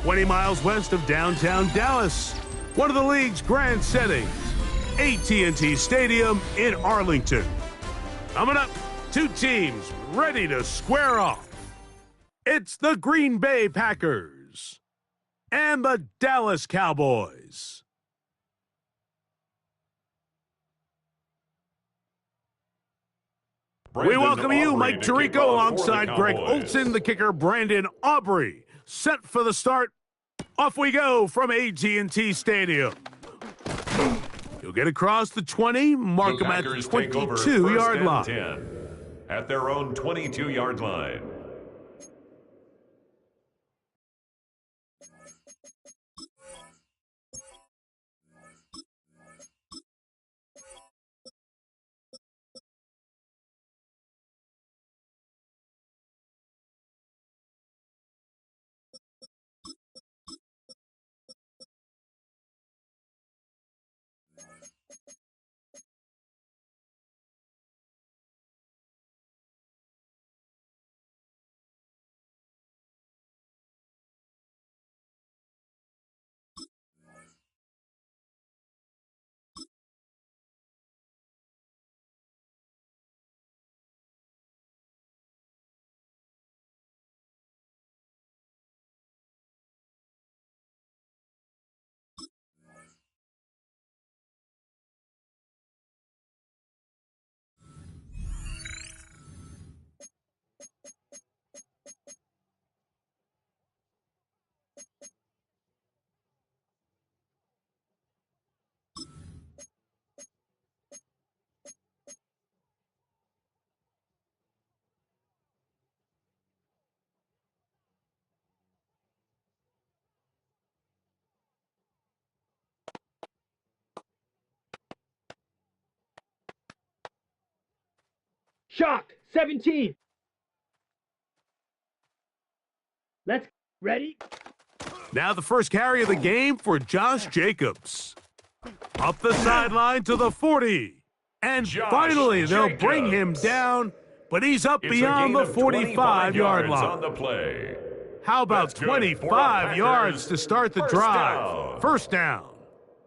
20 miles west of downtown Dallas, one of the league's grand settings, AT&T Stadium in Arlington. Coming up, two teams ready to square off. It's the Green Bay Packers and the Dallas Cowboys. We welcome you, Mike Tirico, alongside Greg Olson, the kicker, Brandon Aubrey. Set for the start. Off we go from AT&T Stadium. You'll get across the 20, mark them at the 22-yard line. 10 at their own 22-yard line. Shock, 17. Let's ready. Now the first carry of the game for Josh Jacobs. Up the sideline to the 40. And finally, they'll bring him down, but he's up beyond the 45-yard line. On the play. How about 25 yards to start the drive? First down.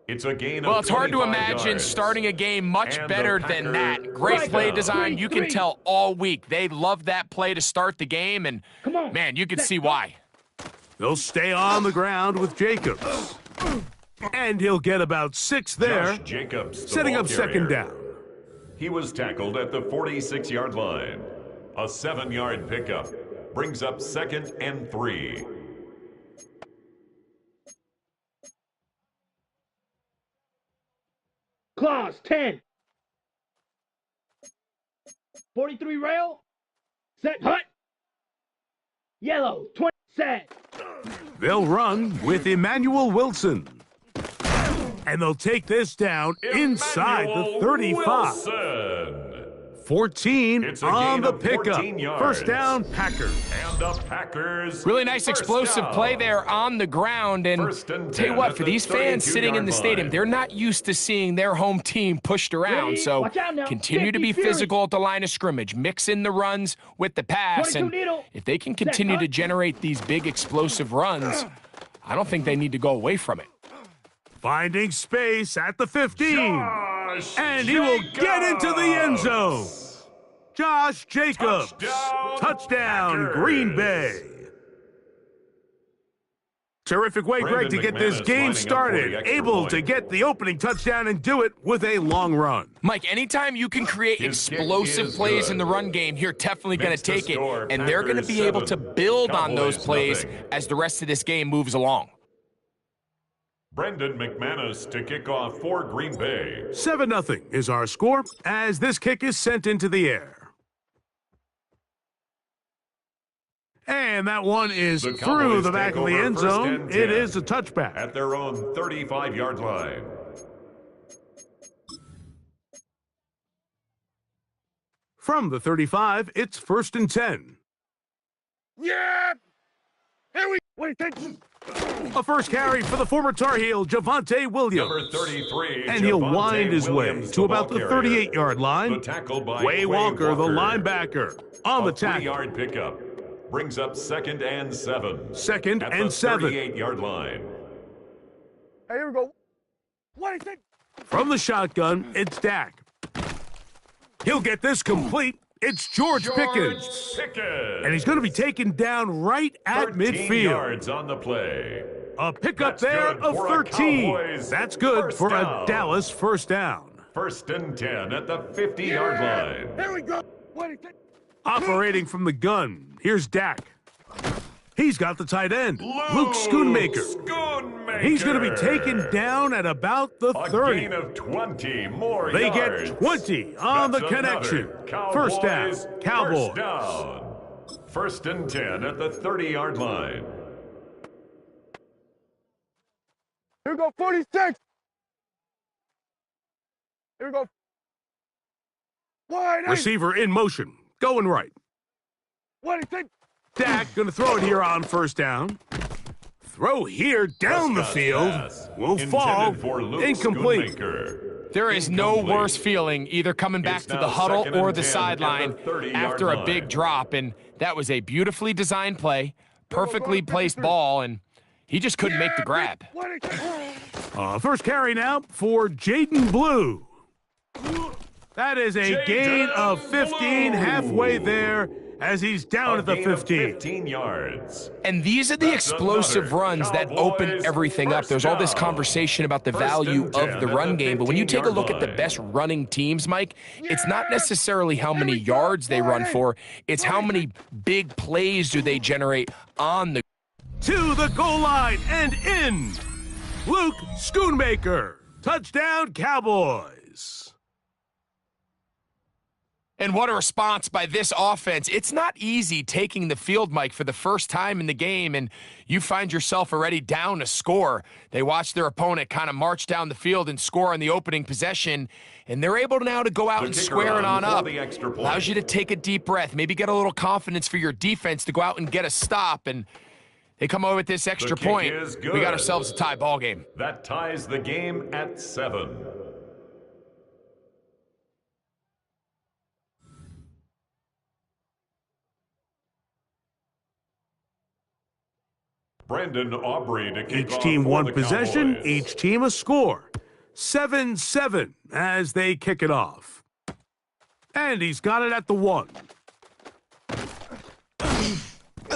It's a gain of Well, it's hard to 25 imagine yards. starting a game much And better the than Packers that. Great play down. design. You can tell all week. They love that play to start the game, and, man, you can see why. They'll stay on the ground with Jacobs. And he'll get about 6 there, Josh Jacobs, the setting ball up second carrier. down. He was tackled at the 46-yard line. A 7-yard pickup brings up 2nd and 3. Claws, 10. 43 rail. Set, hut. Yellow, 20, set. They'll run with Emmanuel Wilson. And they'll take this down inside the 35. Wilson. 14 It's a on gain the of pickup. 14 yards. First down, Packers. And the Packers. Really nice first explosive down. play there on the ground. And First and tell you 10 what, at for the these fans sitting in the 32-yard stadium, line. they're not used to seeing their home team pushed around. Ready? So Watch out now. continue to be 50 series. physical at the line of scrimmage. Mix in the runs with the pass. 22 And needle. if they can continue to generate these big explosive runs, I don't think they need to go away from it. Finding space at the 15. Josh And he will get into the end zone. Josh Jacobs. Touchdown, Packers. Green Bay. Terrific way, Greg, to Brandon get this McManus game lining up for started. the extra Able to point. get the opening touchdown and do it with a long run. Mike, anytime you can create His kick explosive is plays good. in the run game, you're definitely going Makes to the take it. score And they're going to Packers be able to 7, build on those Cowboys plays nothing. as the rest of this game moves along. Brandon McManus to kick off for Green Bay. 7-0 is our score as this kick is sent into the air. And that one is The through Cowboys the back take of the over end first zone. and It 10 is a touchback. At their own 35-yard line. From the 35, it's 1st and 10. Yeah! Here we wait, A first carry for the former Tar Heel, Javonte Williams. Number 33, And he'll Javonte wind his Williams, way to the about ball the carrier. 38-yard line. The tackle by Way Walker, the linebacker, on the A tackle. 3-yard pickup. brings up 2nd and 7. 2nd at and the 7. 38-yard line. Hey, here we go. What is it? From the shotgun, it's Dak. He'll get this complete. It's George Pickens. And he's going to be taken down right at 13 midfield. yards on the play. A pickup That's there good of for a 13. Cowboys That's good first for down. a Dallas first down. 1st and 10 at the 50-yard line. Here we go. What is it? Operating from the gun, here's Dak. He's got the tight end, Luke Schoonmaker. He's going to be taken down at about the 30. A gain of 20 more They yards. get 20 on That's the connection. another First down, Cowboys. First down. 1st and 10 at the 30-yard line. Here we go, 46. Here we go. Wide eight. Receiver in motion, going right. What is it? Dak going to throw it here on first down. Throw here down the Prescott's field. pass Will intended fall. for Luke Incomplete. Schoonmaker. There is no Incomplete. worse feeling either coming back It's to now the huddle 2nd or and the 10 sideline at the 30-yard after a line. big drop. And that was a beautifully designed play, perfectly placed ball, and he just couldn't make the grab. What is it? First carry now for Jaden Blue. That is a Jaden gain of 15 Blue. halfway there as he's down A at the gain of 15. 15 yards. And these are the That's explosive another runs that open Cowboys everything up. first There's all this down. conversation about the 1st value and of 10 the at run the game, but when you take a 15-yard look at the line. best running teams, Mike, it's not necessarily how many yards they run for, it's how many big plays do they generate on the To the goal line and in. Luke Schoonmaker. Touchdown, Cowboys. And what a response by this offense. It's not easy taking the field, Mike, for the first time in the game, and you find yourself already down a score. They watch their opponent kind of march down the field and score on the opening possession, and they're able now to go out The and kicker square it on on for up. the extra point. Allows you to take a deep breath, maybe get a little confidence for your defense to go out and get a stop, and they come over with this extra kick point. is We good. got ourselves a tie ball game. That ties the game at 7. Brandon Aubrey to kick Each off team for one the possession, Cowboys. each team a score. 7-7 as they kick it off. And he's got it at the 1.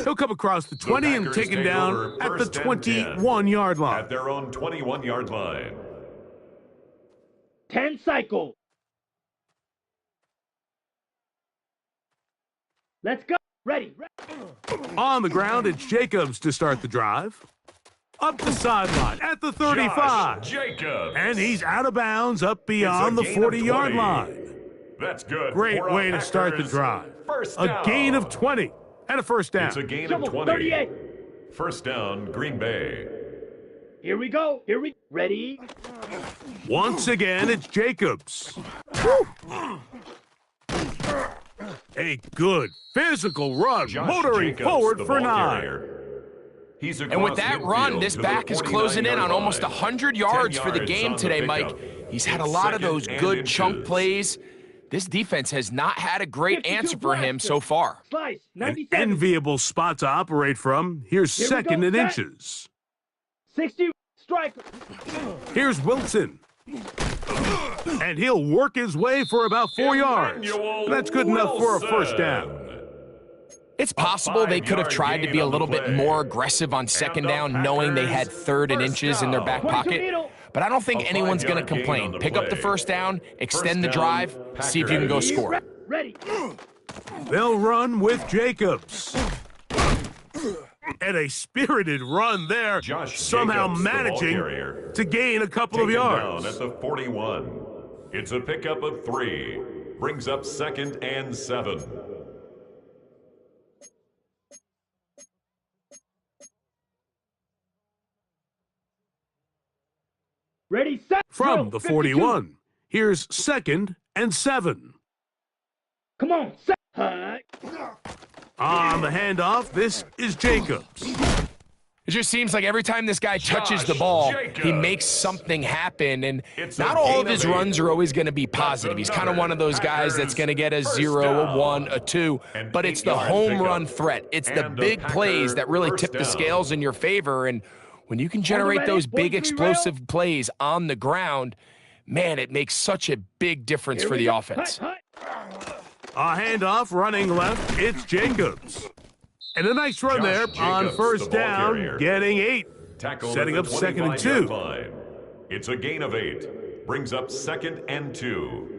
He'll come across the 20 and Packers take him take down over at the 1st and 10 21-yard line. At their own 21-yard line. 10 cycle. Let's go. Ready. On the ground, it's Jacobs to start the drive. Up the sideline at the 35. Josh Jacobs. And he's out of bounds up beyond the It's a gain of 40-yard 20. line. That's good. Great for a way to start the Packers drive. First A down. gain of 20 and a first down. It's a gain of Double 20. 38. First down, Green Bay. Here we go. Ready. Once again, it's Jacobs. A good physical run, Josh motoring Jacobs, forward the for ball 9. carrier. He's And with across that midfield run, this to the back is closing in 49-yard on almost line. 100 10 yards for the yards game on today, pickup. Mike. He's had a It's lot of 2nd those and good chunk inches. plays. This defense has not had a great 52 answer for him blaster. so far. Slice. An 97. enviable spot to operate from. Here's Here we go, 2nd and set. inches. 60. Striker. Here's Wilson. And he'll work his way for about 4 yards. Emmanuel And that's good enough for a first Wilson. down. It's possible they could have 5-yard tried to gain be a on the little bit play. more aggressive on second the down, knowing they had Packers 3rd and first inches in their back down. pocket. Middle. But I don't think A anyone's going to 5-yard gain on complain. the Pick up the play. first down, extend the First drive, down, see if you can go Packers. score. Ready. They'll run with Jacobs. And a spirited run there, Josh somehow Jacobs, the ball managing carrier. to gain a couple of Taken yards. down at the 41. It's a pickup of 3. Brings up 2nd and 7. Ready. Set. From Go. the 52. 41, here's 2nd and 7. Come on. Set. Hut. On the handoff, this is Jacobs. It just seems like every time this guy touches the ball, he makes something happen, and not all of his runs are always going to be positive. He's kind of one of those guys that's going to get a 0, a 1, a 2, but it's the home run threat. It's the big plays that really tip the scales in your favor, and when you can generate those big explosive plays on the ground, man, it makes such a big difference for the offense. A handoff running left, it's Jacobs. And a nice run there on first down, getting 8. Setting up 2nd and 2. It's a gain of 8. Brings up 2nd and 2.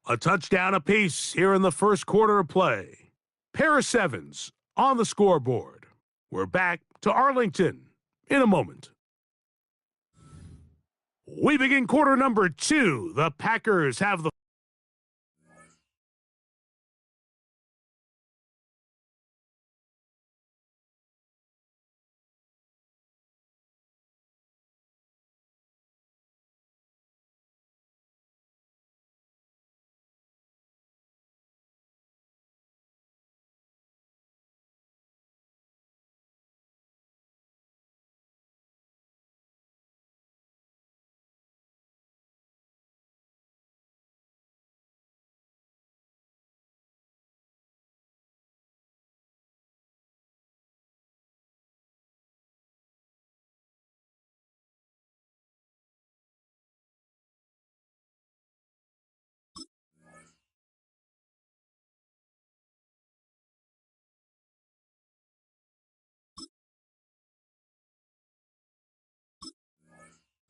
A touchdown apiece here in the first quarter of play. Pair of 7s on the scoreboard. We're back to Arlington in a moment. We begin quarter number 2. The Packers have the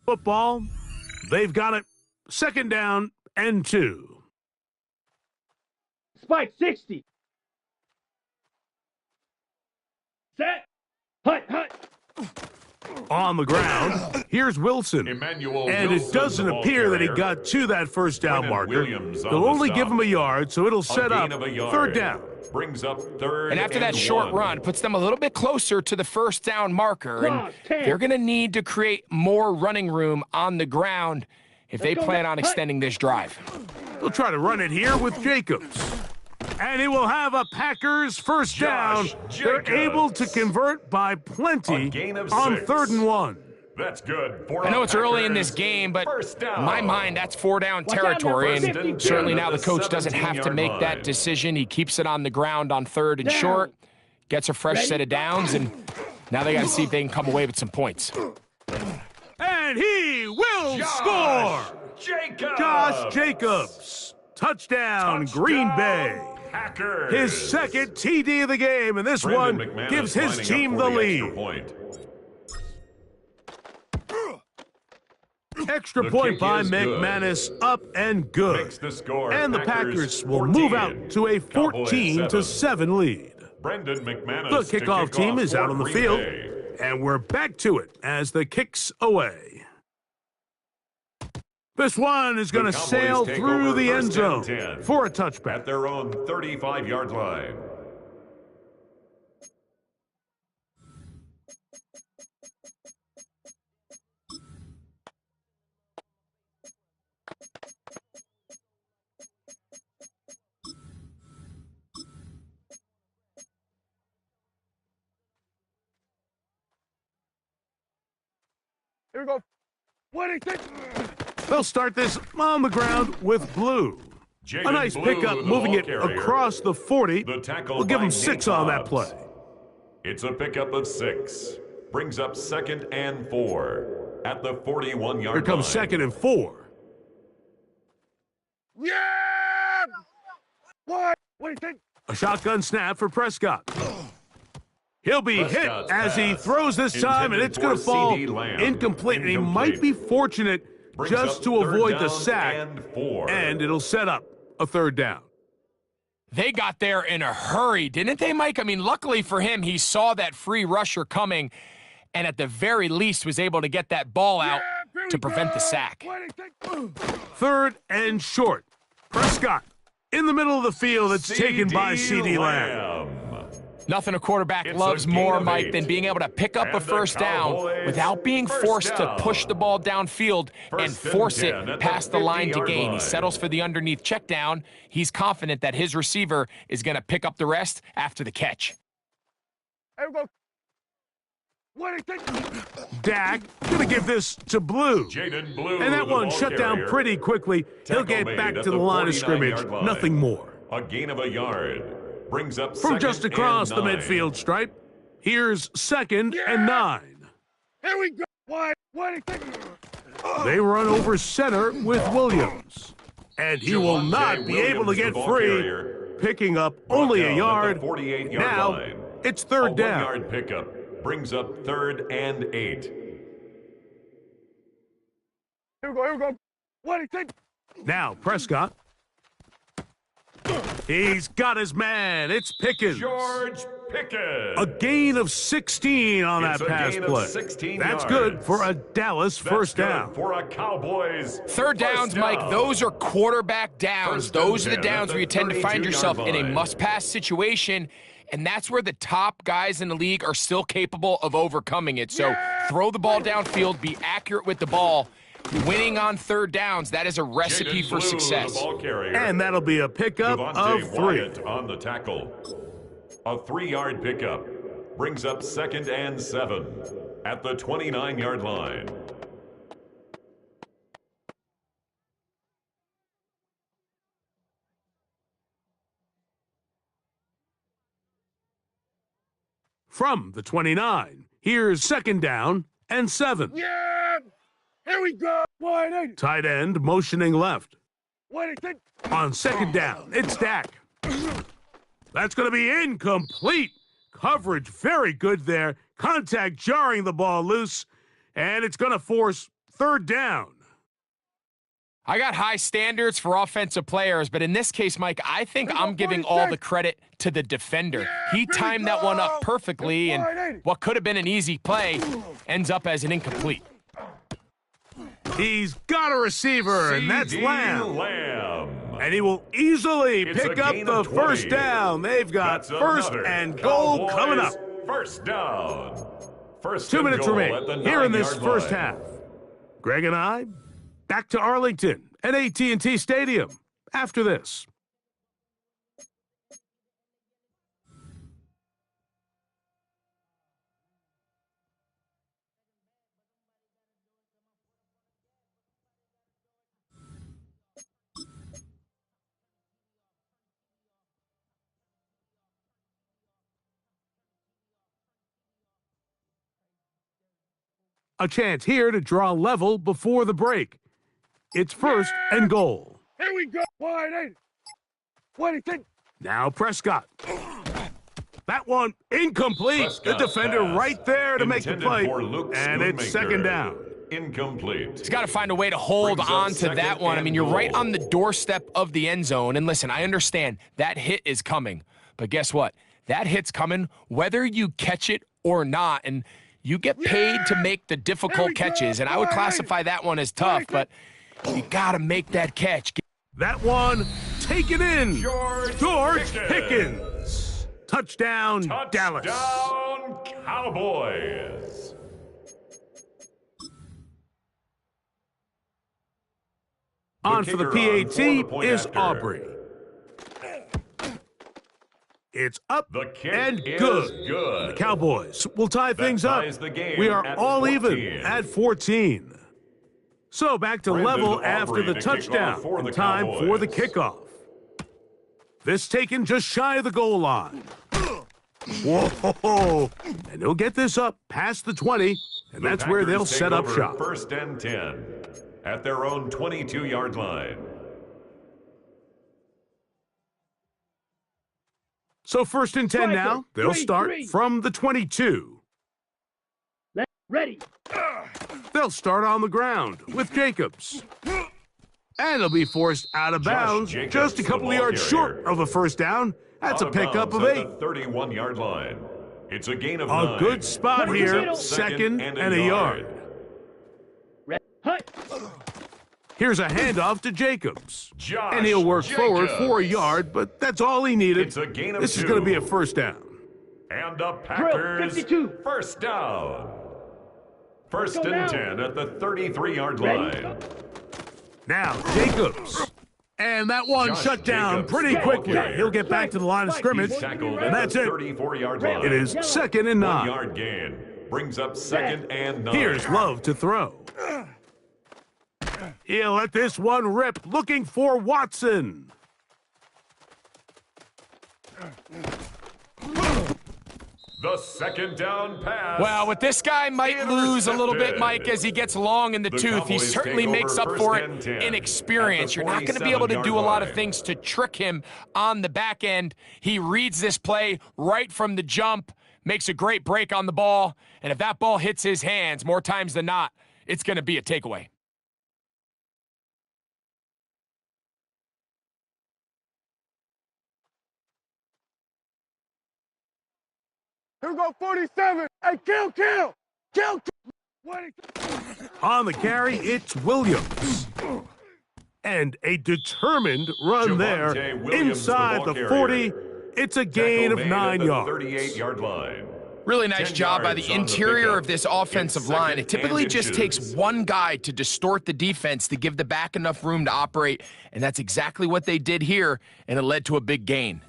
football. They've got it. 2nd down and 2. Spike 60. Set. Hut. On the ground, here's Wilson. And it doesn't appear that he got to that first down marker. They'll only give him a yard, so it'll set up 3rd down. Brings up 3rd and after that short run, puts them a little bit closer to the first down marker, and they're going to need to create more running room on the ground if they plan on extending this drive. They'll try to run it here with Jacobs. And he will have a Packers first down. They're able to convert by plenty on 3rd and 1. That's good. I know it's early in this game, but in my mind, that's 4-down territory, and certainly now the coach doesn't have to make that decision. He keeps it on the ground on 3rd and short, gets a fresh set of downs, and now they got to see if they can come away with some points. And he will score! Josh Jacobs. Touchdown, Green Bay. Packers. His 2nd TD of the game, and this one gives his team the lead. Extra point by McManus, up and good. And the Packers will move out to a 14-7 lead. The kickoff team is out on the field, and we're back to it as the kick's away. This one is going to sail through the end zone for a touchback. At their own 35-yard line. Here we go. What do you think? They'll start this on the ground with Blue. A nice pickup, moving it across the 40. We'll give him 6 on that play. It's a pickup of 6. Brings up 2nd and 4 at the 41-yard line. Here comes 2nd and 4. Yeah! What? What do you think? A shotgun snap for Prescott. He'll be hit as he throws this time, and it's going to fall incomplete. And he might be fortunate just to avoid the sack, and it'll set up a 3rd down. They got there in a hurry, didn't they, Mike? I mean, luckily for him, he saw that free rusher coming and at the very least was able to get that ball out to prevent the sack. Third and short. Prescott in the middle of the field. It's taken by CeeDee Lamb. Nothing a quarterback loves more, Mike, than being able to pick up a first down without being forced to push the ball downfield and force it past the line to gain. He settles for the underneath check down. He's confident that his receiver is going to pick up the rest after the catch. Here we go. Dak gonna give this to Blue. And that one shut down pretty quickly. He'll get back to the line of scrimmage. Nothing more. A gain of a yard. Brings up From just across the midfield stripe, here's 2nd and 9. Here we go. They run over center with Williams. And he will not be able to get free, picking up only a yard. Now, it's third down. A 1-yard pickup brings up 3rd and 8. Here we go. Now, Prescott. He's got his man. It's Pickens. George Pickens. A gain of 16 on that pass play. That's good for a Dallas first down. For a Cowboys. Third downs, Mike, those are quarterback downs. Those are the downs where you tend to find yourself in a must-pass situation, and that's where the top guys in the league are still capable of overcoming it. So throw the ball downfield, be accurate with the ball. Winning on third downs, that is a recipe for success. And that'll be a pickup of 3. On the tackle. A 3-yard pickup brings up 2nd and 7 at the 29-yard line. From the 29, here's 2nd down and 7. Yeah! Here we go. Tight end motioning left. What is it? On 2nd down, it's Dak. That's going to be incomplete. Coverage very good there. Contact jarring the ball loose, and it's going to force 3rd down. I got high standards for offensive players, but in this case, Mike, I think I'm giving all the credit to the defender. He timed that one up perfectly, and what could have been an easy play ends up as an incomplete. He's got a receiver, and that's Lamb. And he will easily pick up the first down. They've got 1st and goal coming up. First down. 2 minutes remain here in this first half. Greg and I, back to Arlington at AT&T Stadium after this. A chance here to draw level before the break. It's 1st and goal. Here we go. What do you think? Now Prescott. That one incomplete. The defender right there to make the play. And it's 2nd down. Incomplete. He's got to find a way to hold on to that one. I mean, you're right on the doorstep of the end zone. And listen, I understand that hit is coming. But guess what? That hit's coming whether you catch it or not. And you get paid to make the difficult catches, and I would classify that one as tough, but you got to make that catch. That one taken in. George Pickens. Touchdown, Dallas. Touchdown, Cowboys. On for the PAT is Aubrey. It's up and good. The Cowboys will tie things up. We are all even at 14. So back to level after the touchdown. And time for the kickoff. This taken just shy of the goal line. Whoa! And he'll get this up past the 20, and that's where they'll set up shop. 1st and 10 at their own 22-yard line. So 1st and 10 now. They'll start from the 22. Ready. They'll start on the ground with Jacobs. And they'll be forced out of bounds just a couple of yards short of a first down. That's a pickup of 8. 31-yard line. It's a gain of 9. A good spot here, 2nd and a yard. Hut. Here's a handoff to Jacobs. Josh And he'll work forward Jacobs. for a yard, but that's all he needed. It's a gain of This is 2. going to be a first down. And the Packers 52. first down. First Go and now. 10 at the 33-yard Ready? line. Now, Jacobs. And that one Josh shut down Jacobs, pretty ball quickly. carrier. He'll get back to the line of scrimmage. He's tackled And at that's the it. 34-yard line. It is 2nd and 9. 1-yard gain. Brings up 2nd and 9. Here's Love to throw. He'll let this one rip, looking for Watson. The second down pass. Well, with this guy might lose a little bit, Mike, as he gets long in the tooth. He Cowboys certainly take makes over up for first and 10 it in experience. at the You're not going to be able to do a 47-yard lot of line. things to trick him on the back end. He reads this play right from the jump, makes a great break on the ball, and if that ball hits his hands more times than not, it's going to be a takeaway. Here we go, 47. Hey, kill. What is On the carry, it's Williams. And a determined run Javonte there Williams, inside the the ball 40. carrier. It's a gain of Tackle made 9 at the yards. 38-yard line. Really nice 10 job by yards the on the interior pickup. of this offensive It's line. second It typically and just inches. takes one guy to distort the defense to give the back enough room to operate, and that's exactly what they did here, and it led to a big gain.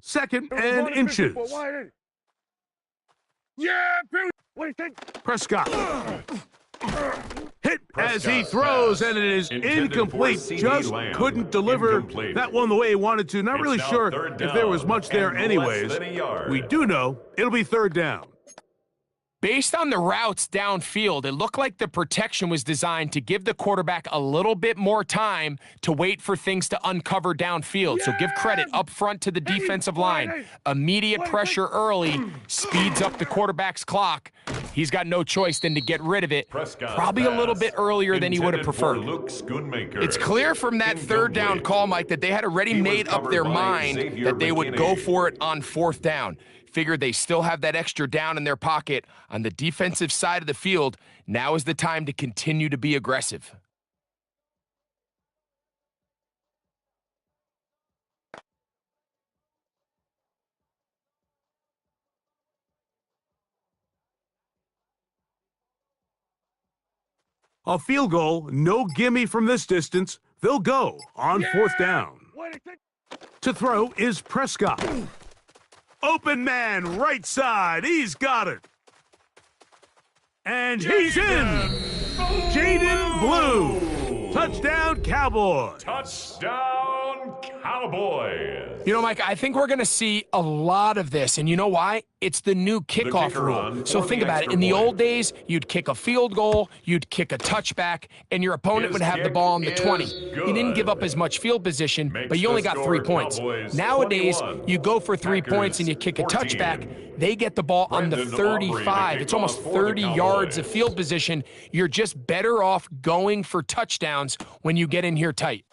Second and inches. Yeah, Billy. What do you think? Prescott. Hit as he Prescott's throws, pass and it is intended for incomplete. CeeDee Just Lamb. couldn't deliver Incomplete. that one the way he wanted to. Not It's really now sure third if there was down much there and less anyways. than a yard. We do know it'll be 3rd down. Based on the routes downfield, it looked like the protection was designed to give the quarterback a little bit more time to wait for things to uncover downfield. So give credit up front to the defensive line. Immediate pressure early speeds up the quarterback's clock. He's got no choice than to get rid of it, Prescott's probably a little pass bit earlier than he would have intended for preferred. Luke Schoonmaker. It's clear from that 3rd down Incomplete. call, Mike, that they had already He was made up covered their by mind Xavier that they would go McKinney. for it on 4th down. Figured they still have that extra down in their pocket on the defensive side of the field. Now is the time to continue to be aggressive. A field goal, no gimme from this distance. They'll go on 4th down. What do you think? To throw is Prescott. Open man, right side. He's got it. And he's in. Jaden Blue. Touchdown, Cowboys. Touchdown, Cowboys. You know, Mike, I think we're going to see a lot of this. And you know why? It's the new kickoff kicker rule. on So for think the about it. extra In the point. old days, you'd kick a field goal, you'd kick a touchback, and your opponent His would have the kick ball on the is 20. You didn't give up as much field position, Makes but you only the got score 3 points. Cowboys Nowadays, 21, you go for 3 Packers points and you kick a 14. touchback. They get the ball on the Brendan Aubrey to 35. kick It's almost off for the 30 yards of Cowboys. field position. You're just better off going for touchdowns when you get in here tight.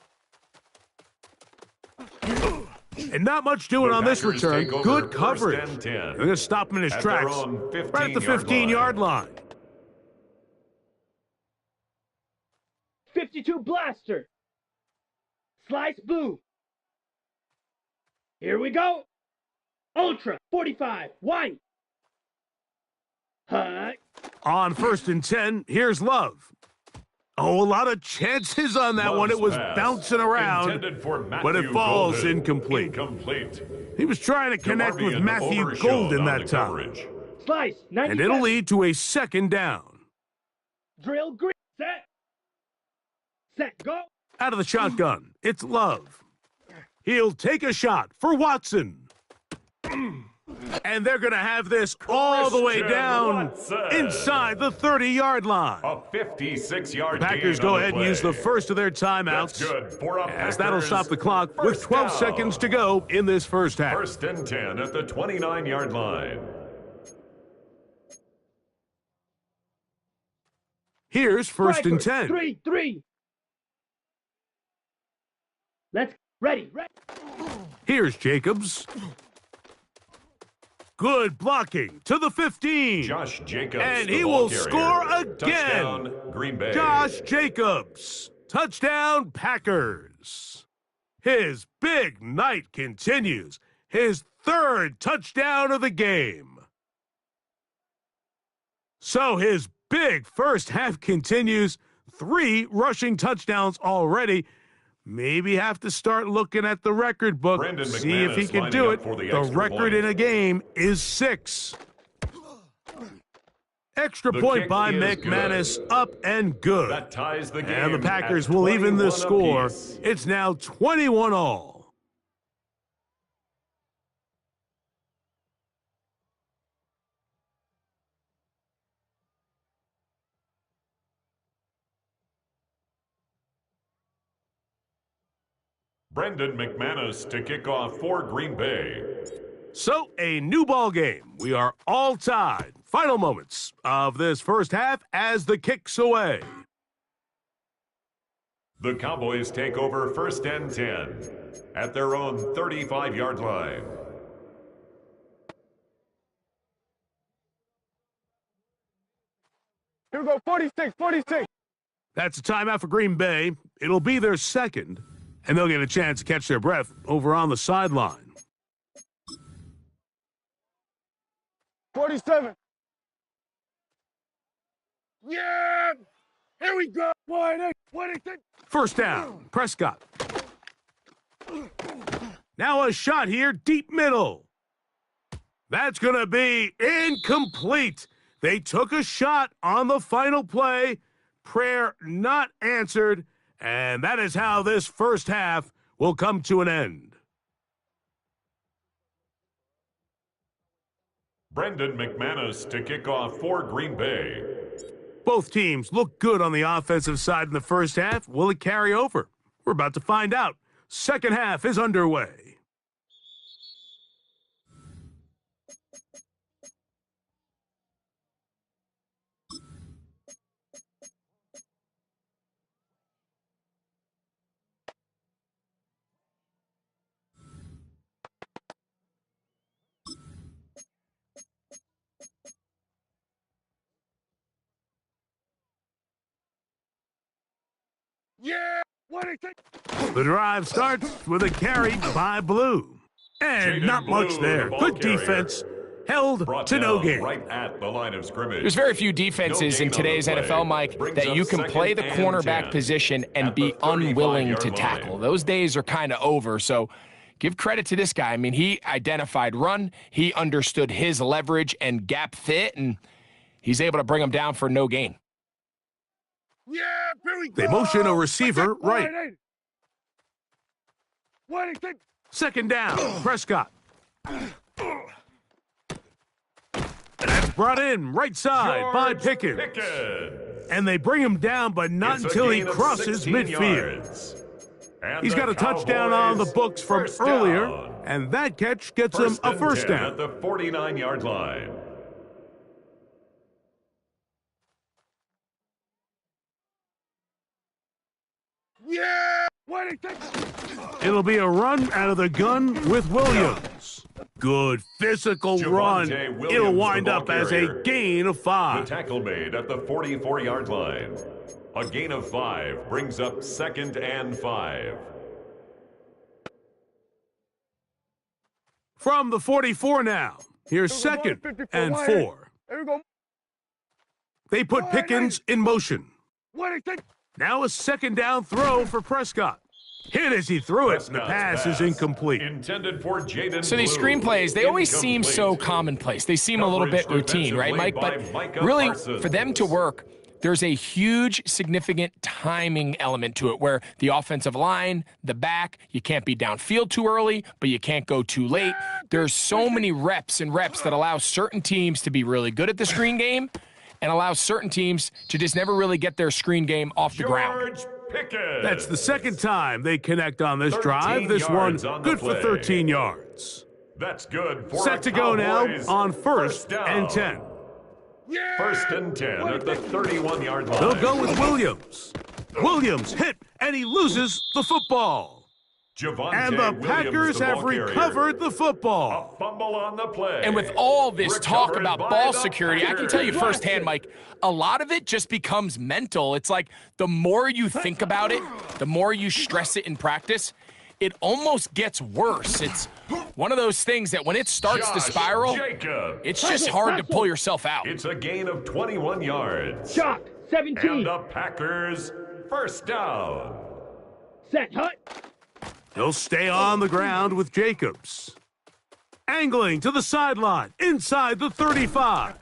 And not much doing The on this Packers return. take over Good first coverage. and 10. They're going to stop him in his At their tracks. own Right at the 15-yard 15-yard line. 52 blaster. Slice blue. Here we go. Ultra 45 white. Hut. On 1st and 10, here's Love. Oh, a lot of chances on that one. It was Pass bouncing around, intended for but it Matthew falls Golden. incomplete. Incomplete. He was trying to connect with DeMarvion Matthew overshot Golden on that the time. coverage. Slice 97. And it'll lead to a 2nd down. Drill green. Set. Set. Go. Out of the shotgun, it's Love. He'll take a shot for Watson. And they're going to have this all the way Christian down Watson. inside the 30-yard line. A 56-yard Packers gain go on ahead the and use the play. first of their That's timeouts, good for a as that'll Packers stop the clock with first 12 down. seconds to go in this first half. 1st and 10 at the 29-yard line. Here's 1st and 10. 3. Let's ready. Here's Jacobs. Good blocking to the 15. Josh Jacobs, and the he ball will carrier. score again. Touchdown, Green Bay. Josh Jacobs. Touchdown, Packers. His big night continues. His third touchdown of the game. So his big first half continues. 3 rushing touchdowns already. Maybe have to start looking at the record book, Brandon see if he McManus can do lining it. up for the The extra record point. in a game is 6. Extra The point kick by is McManus, good. up and good. That ties the game. And the Packers at will even the 21 score. apiece. It's now 21 all. Brandon McManus to kick off for Green Bay. So, a new ball game. We are all tied. Final moments of this first half as the kick's away. The Cowboys take over 1st and 10 at their own 35-yard line. Here we go, 46, 46. That's a timeout for Green Bay. It'll be their second, and they'll get a chance to catch their breath over on the sideline. 47. Yeah! Here we go. 46. First down, Prescott. Now a shot here, deep middle. That's going to be incomplete. They took a shot on the final play. Prayer not answered. And that is how this first half will come to an end. Brandon McManus to kick off for Green Bay. Both teams look good on the offensive side in the first half. Will it carry over? We're about to find out. Second half is underway. Yeah! 46. The drive starts with a carry by Blue. And Jaden not much Blue, there. the ball Good carrier. defense. Held Brought to no down gain. right at the line of scrimmage. There's very few defenses in No gain on the today's play. NFL, Mike, Brings that up you can play the second and cornerback 10 position and at be the 35-yard unwilling to line. tackle. Those days are kind of over, so give credit to this guy. I mean, he identified run, he understood his leverage and gap fit, and he's able to bring him down for no gain. Yeah! Here we go. They motion a receiver right. 46. Second down, Prescott. That's brought in right side by George Pickens. Pickens. And they bring him down, but not It's a until he gain of crosses 16 midfield. yards. And He's the got a touchdown on the Cowboys books from first earlier, down. and that catch gets him a and first 10 down. at the 49-yard line. Yeah! 26. It'll be a run out of the gun with Williams. Good physical run. Javonte Williams, It'll wind the ball up as carrier. a gain of The 5. tackle made at the 44-yard line. A gain of 5 brings up 2nd and 5. From the 44 now. Here's second and 4. Here we go. They put Pickens in motion. 26. Now a second down throw for Prescott. Hit as he threw it, and the Prescott's pass is incomplete. Intended for Jaden So these Blue. screenplays, they always seem so Incomplete. commonplace. They seem a little bit Coverage routine, right, Mike? But defensively by Micah really, Parsons. for them to work, there's a huge, significant timing element to it where the offensive line, the back, you can't be downfield too early, but you can't go too late. There's so many reps and reps that allow certain teams to be really good at the screen game and allow certain teams to just never really get their screen game off the ground. George Pickens. That's the second time they connect on this 13 drive. This one yards on the good for play. 13 yards. That's good for Set a to go now Cowboys on first down. and 10. Yeah! 1st and 10 at the 31-yard line. They'll go with Williams. Williams hit, and he loses the football. And the Packers have recovered the football. A fumble on the play. And with all this talk Recovered about by ball the security, I can tell you Packers. firsthand, Mike, a lot of it just becomes mental. It's like the more you think about it, the more you stress it in practice, it almost gets worse. It's one of those things that when it starts to Josh spiral, Jacobs. it's just hard to pull yourself out. It's a gain of 21 yards. Shock, 17. And the Packers first down. Set, hut. He'll stay on the ground with Jacobs. Angling to the sideline, inside the 35.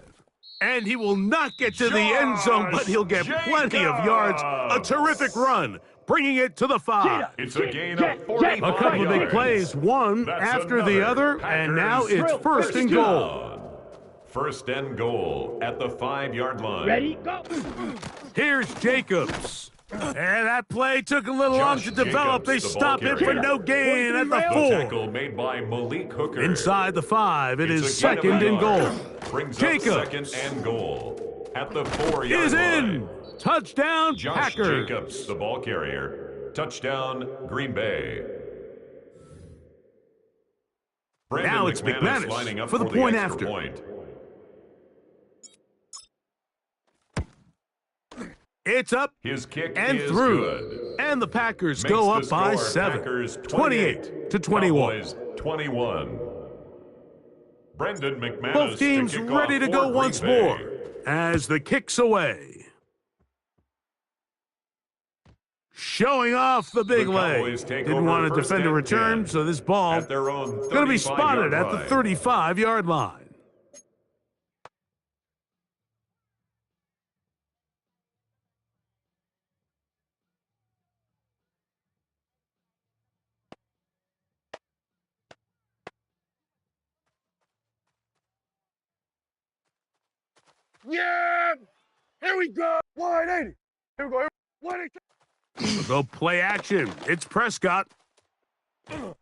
And he will not get to the end zone, but he'll get plenty of yards. A terrific run, bringing it to the 5. It's a gain of 45 A couple of big yards. plays, one That's after the another other, and now Packers it's first and goal. down. First and goal at the 5-yard line. Ready, go. Here's Jacobs. And that play took a little long Josh to develop. They Jacobs, the stop ball him for carrier. no gain at the The 4. tackle made by Malik Hooker. Inside the 5, it It's is a gain of second a and goal. yard. Brings Jacobs up second and goal at the 4-yard is line. in. Touchdown, Josh Packers. Jacobs, the ball carrier. Touchdown, Green Bay. Brandon Now it's McManus lining up for the point extra after. point. It's up His kick and is through. good. And the Packers Makes go the up by score 7. Packers 28 to 21. Cowboys 21. Brendan McManus Both teams to kick ready off to for go Green once Bay. more as the kick's away. Showing off the big The leg. Cowboys take Didn't over want to first defend a and return, 10 so this ball at their own going to be spotted 35-yard at the line. 35-yard line. Yeah! Here we go! 180! Here we go! 180! They'll play action. It's Prescott.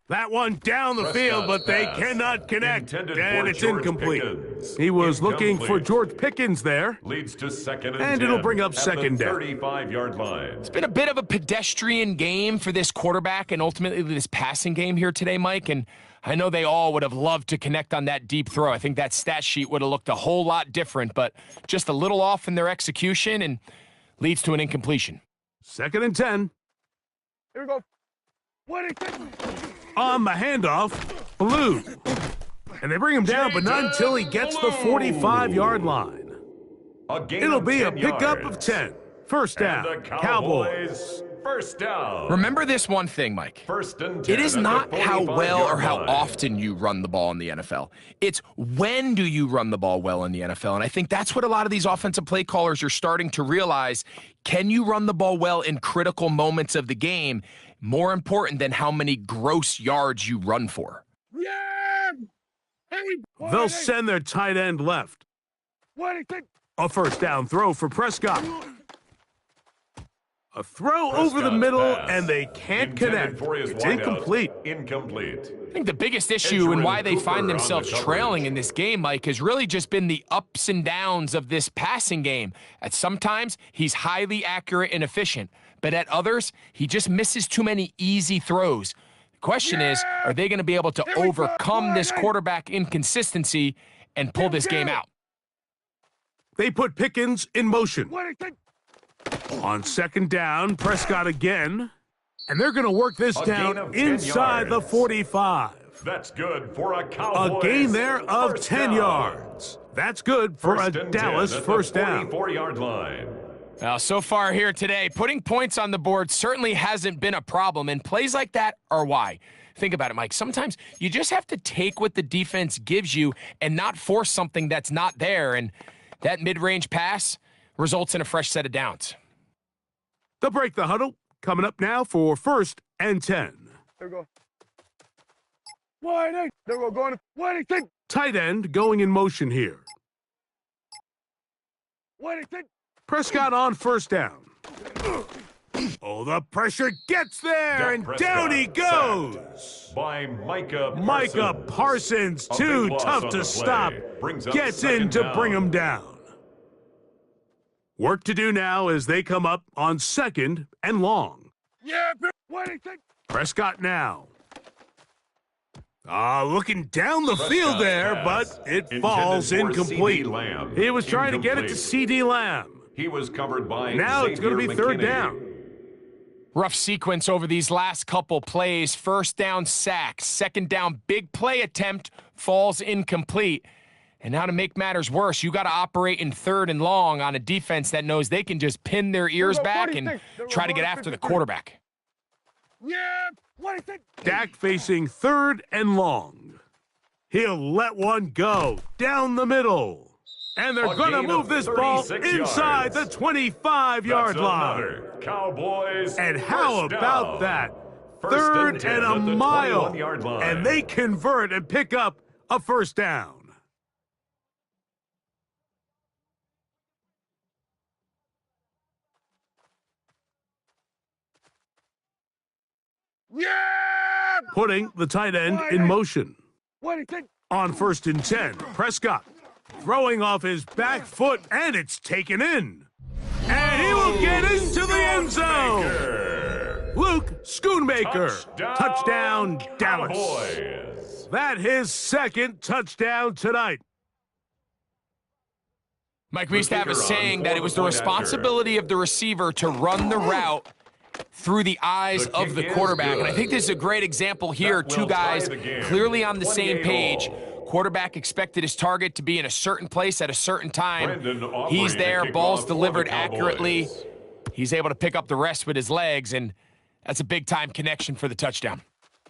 That one down the field, but they pass cannot connect, intended and for it's George incomplete. Pickens. He was looking for Incomplete. George Pickens there. Leads to second and And 10 it'll bring up at second the down. 35-yard line. It's been a bit of a pedestrian game for this quarterback and ultimately this passing game here today, Mike. And I know they all would have loved to connect on that deep throw. I think that stat sheet would have looked a whole lot different, but just a little off in their execution and leads to an incompletion. Second and 10. Here we go! 180! On the handoff, Blue. And they bring him down, but not until he gets the 45-yard line. A gain It'll of be a 10 pickup of yards. 10. First And down, the Cowboys. First down. Remember this one thing, Mike. First and 10 It is at the not how well or 45-yard how line. often you run the ball in the NFL. It's when do you run the ball well in the NFL. And I think that's what a lot of these offensive play callers are starting to realize. Can you run the ball well in critical moments of the game? More important than how many gross yards you run for. Yeah! Here we go! They'll send their tight end left. 180! A first down throw for Prescott. A throw over the Prescott's middle, pass. and they can't Intended connect. for his It's wideout. incomplete. Incomplete. I think the biggest issue and why they Cooper find on the themselves coverage. trailing in this game, Mike, has really just been the ups and downs of this passing game. At sometimes, he's highly accurate and efficient, but at others, he just misses too many easy throws. The question is, are they going to be able to overcome this quarterback inconsistency and pull this game out? They put Pickens in motion. 180! On second down, Prescott again. And they're going to work this A gain down of 10 inside the yards. 45. That's good for a A Cowboys. gain there of first 10 down. yards. That's good for First a and Dallas 10 at first the down. 44-yard line. Now, so far here today, putting points on the board certainly hasn't been a problem, and plays like that are why. Think about it, Mike. Sometimes you just have to take what the defense gives you and not force something that's not there, and that mid-range pass results in a fresh set of downs. They'll break the huddle. Coming up now for first and 10. Here we go! 180! There we go! Going to 180! Tight end going in motion here. 180! Prescott on first down. Oh, the pressure gets there, Dak and Prescott down he sacked goes. By Micah Parsons. Micah Parsons, A too big loss tough on to the stop. play. Brings up Gets second in to down. bring him down. Work to do now as they come up on second and long. Yeah! 180! Prescott now. Looking down the field there, but it falls incomplete. He was trying to get it to C.D. Lamb. He was covered by Now it's going to be third down. Rough sequence over these last couple plays. First down, sack. Second down, big play attempt, falls incomplete. And now to make matters worse, you got to operate in third and long on a defense that knows they can just pin their ears back and try to get after the quarterback. Yeah, what is it? Dak facing third and long. He'll let one go down the middle. And they're going to move this ball inside the 25-yard line. Cowboys. And how about that? Third and a mile. And they convert and pick up a first down. Yeah! Putting the tight end in motion. What is it? On 1st and 10, Prescott throwing off his back foot, and it's taken in. And he will get into the end zone. Luke Schoonmaker. Touchdown, Dallas. That his second touchdown tonight. Mike, we used to have a saying that it was the responsibility of the receiver to run the route through the eyes of the quarterback. And I think this is a great example here. Two guys clearly on the same page. Quarterback expected his target to be in a certain place at a certain time. He's there, ball's delivered accurately. He's able to pick up the rest with his legs, and that's a big-time connection for the touchdown.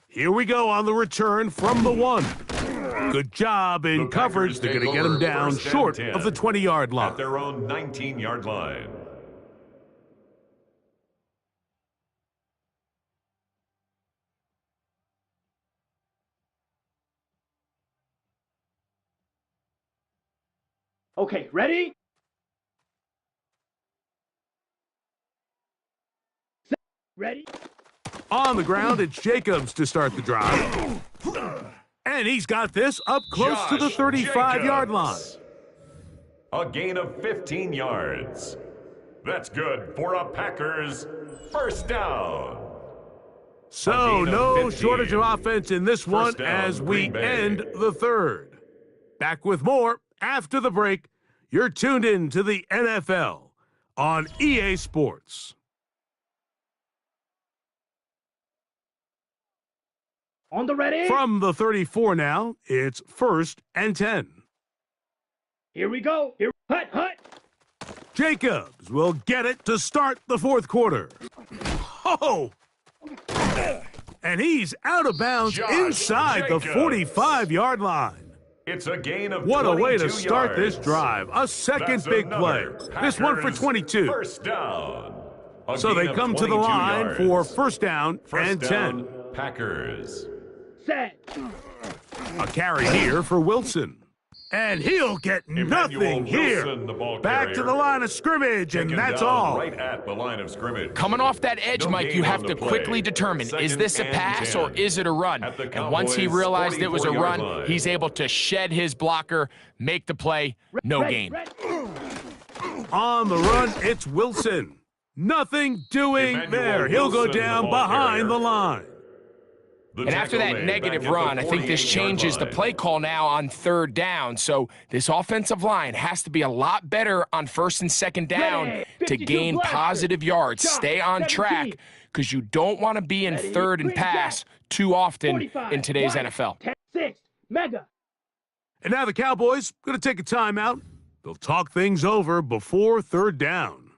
Here we go on the return from the 1. Good job in coverage. They're going to get him down short of the 20-yard line. At their own 19-yard line. Okay, ready? Set. Ready? On the ground, it's Jacobs to start the drive. And he's got this up close to the 35-yard line. A gain of 15 yards. That's good for a Packers first down. So no shortage of offense in this one as we end the third. Back with more after the break. You're tuned in to the NFL on EA Sports. On the ready? From the 34 now, it's 1st and 10. Here we go. Here, hut. Jacobs will get it to start the fourth quarter. Oh! And he's out of bounds inside the 45-yard line. It's a gain of what a way to 22 start yards. this drive. A second big play. This one for 22. First down. So they come to the line yards. for first down First and down, 10. Packers. Set. A carry here for Wilson. And he'll get nothing here. Back to the line of scrimmage, and that's all. Right at the line of scrimmage. Coming off that edge, Mike, you have to quickly determine, is this a pass or is it a run? And once he realized it was a run, he's able to shed his blocker, make the play, no gain. On the run, it's Wilson. Nothing doing there. He'll go down behind the line. And after that negative run, I think this changes the play call now on third down. So this offensive line has to be a lot better on first and second down to gain positive yards. Stay on track because you don't want to be in third and pass too often in today's NFL. 10-6, mega. And now the Cowboys going to take a timeout. They'll talk things over before third down.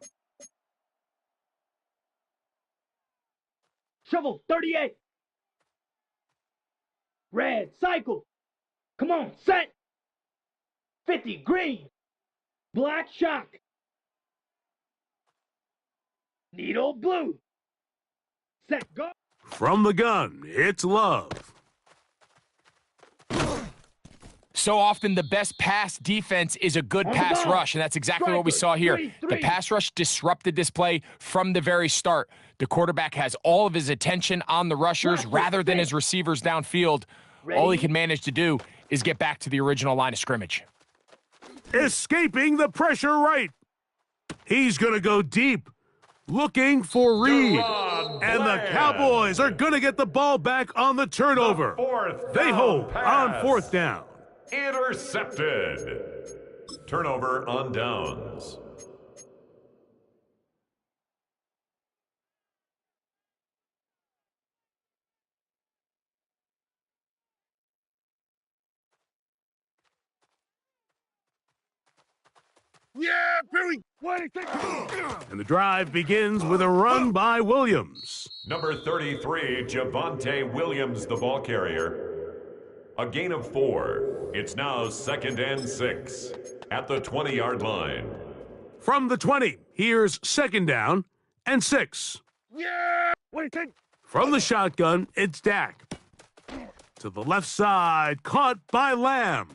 Shovel, 38. Red, cycle. Come on, set. 50, green. Black, shock. Needle, blue. Set, go. From the gun, it's Love. So often the best pass defense is a good pass rush, and that's exactly what we saw here. The pass rush disrupted this play from the very start. The quarterback has all of his attention on the rushers rather than his receivers downfield. All he can manage to do is get back to the original line of scrimmage. Escaping the pressure right. He's going to go deep. looking for Reed. Gerard And the Bland. Cowboys are going to get the ball back on the turnover. They hold on fourth down. Intercepted. Turnover on downs. Yeah, Billy. Why did they And the drive begins with a run by Williams. Number 33, Javonte Williams, the ball carrier. A gain of 4. It's now 2nd and 6 at the 20-yard line. From the 20, here's 2nd down and 6. Yeah! What did they From the shotgun, it's Dak. To the left side, caught by Lamb.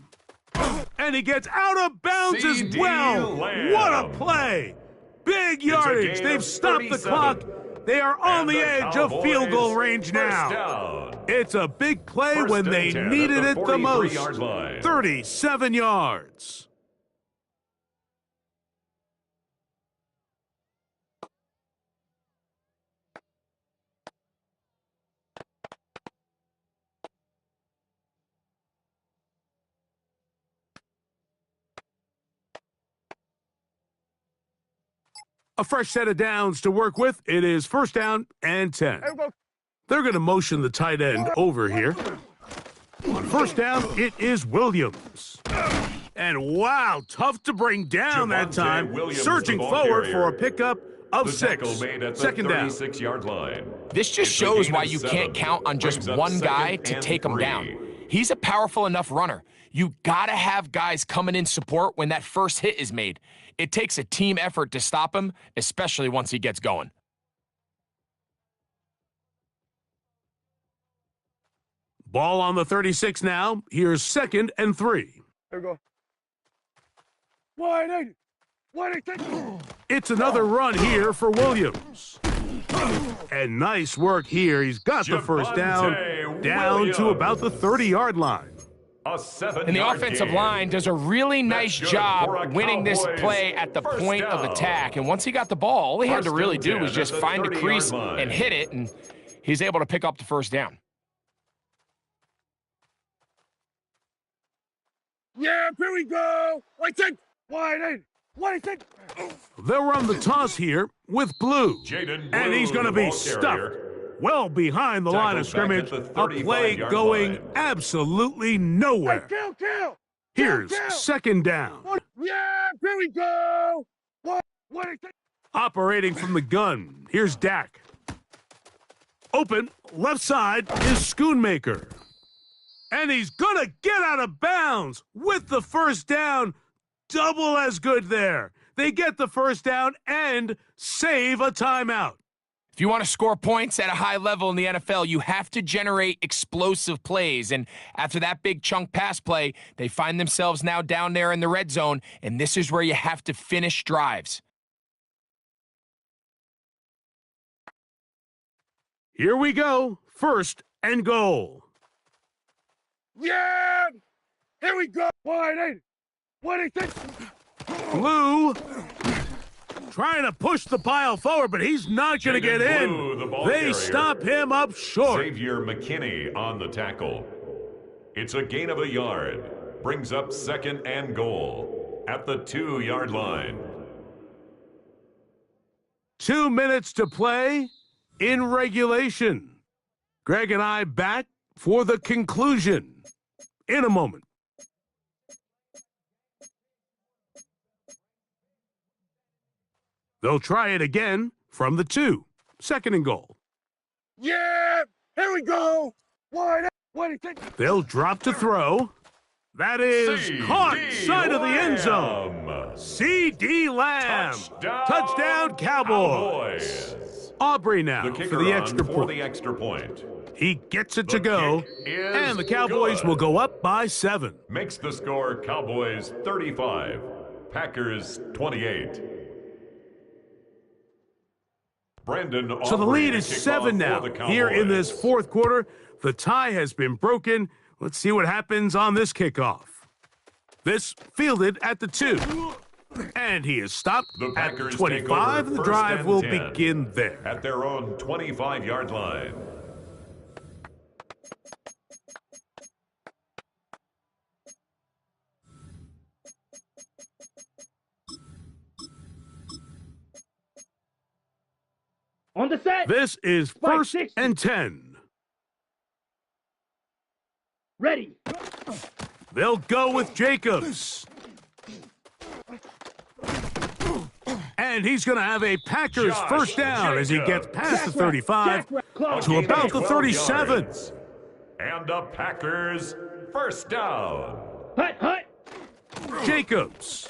And he gets out of bounds as C.D. well. Lamb. What a play. Big yardage. gain They've of stopped the 37. clock. They are on And the the edge of field goal Cowboys range first now. down. It's a big play First when and they 10 needed at it the the most. 43-yard line. 37 yards. A fresh set of downs to work with. It is 1st down and 10. They're going to motion the tight end over here. On 1st down, it is Williams. And wow, tough to bring down that Javonte time. Williams, Surging the ball forward carrier. for a pickup of The 6. tackle made at the 2nd down. 36-yard line. This just It's a shows gain why of you 7. can't count on just Brings up one guy 2nd to and take him 3. down. He's a powerful enough runner. You gotta have guys coming in support when that first hit is made. It takes a team effort to stop him, especially once he gets going. Ball on the 36 now. Here's 2nd and 3. There we go. Why did they It's another run here for Williams. And nice work here. He's got the first down. Javonte Down to about the 30-yard line. A 7-yard And the offensive gain. line does a really nice good for a job winning this Cowboys play at the first point of down. attack. And once he got the ball, all he had to First really and do 10 was just at the find a 30-yard crease line. and hit it, and he's able to pick up the first down. Yeah, here we go. Why did they They'll run the toss here with Blue. Jaden And Blue, he's going to the be ball stuffed carrier. well behind the line of Tackled back scrimmage. at the A play 35-yard going line. absolutely nowhere. Kill. Here's Kill. 2nd down. Yeah, here we go. What did they Operating from the gun. Here's Dak. Open, left side is Schoonmaker. And he's going to get out of bounds with the first down. Double as good there. They get the first down and save a timeout. If you want to score points at a high level in the NFL, you have to generate explosive plays. And after that big chunk pass play, they find themselves now down there in the red zone, and this is where you have to finish drives. Here we go. 1st and goal. Yeah! Here we go. Why did they Blue trying to push the pile forward, but he's not going to get Jaden Blue, the in. ball They carrier. stop him up short. Xavier McKinney on the tackle. It's a gain of a yard. Brings up 2nd and goal at the 2-yard line. 2 minutes to play in regulation. Greg and I back for the conclusion in a moment. They'll try it again from the 2. 2nd and goal. Yeah! Here we go. Why did they They'll drop to throw. That is C.D. caught side of the end zone. Lamb. C.D. Lamb. Touchdown Cowboys. Aubrey now The for kicker the on extra for point. the extra point. He gets it The to go, kick is and the Cowboys good. will go up by 7. Makes the score Cowboys 35, Packers 28. Brandon So the Aubrey lead to is kick 7 off now. for the Here in this Cowboys. 4th quarter, the tie has been broken. Let's see what happens on this kickoff. This fielded at the 2. And he is stopped The at Packers 25, and the drive will 10 begin there. at their own 25-yard line. On the set. This is Spike first 60. and 10. Ready. They'll go with Jacobs. And he's going to have a Packers Josh first down as he gets past the 35 to about the 37. Yards. And the Packers first down. Hut, hut. Jacobs.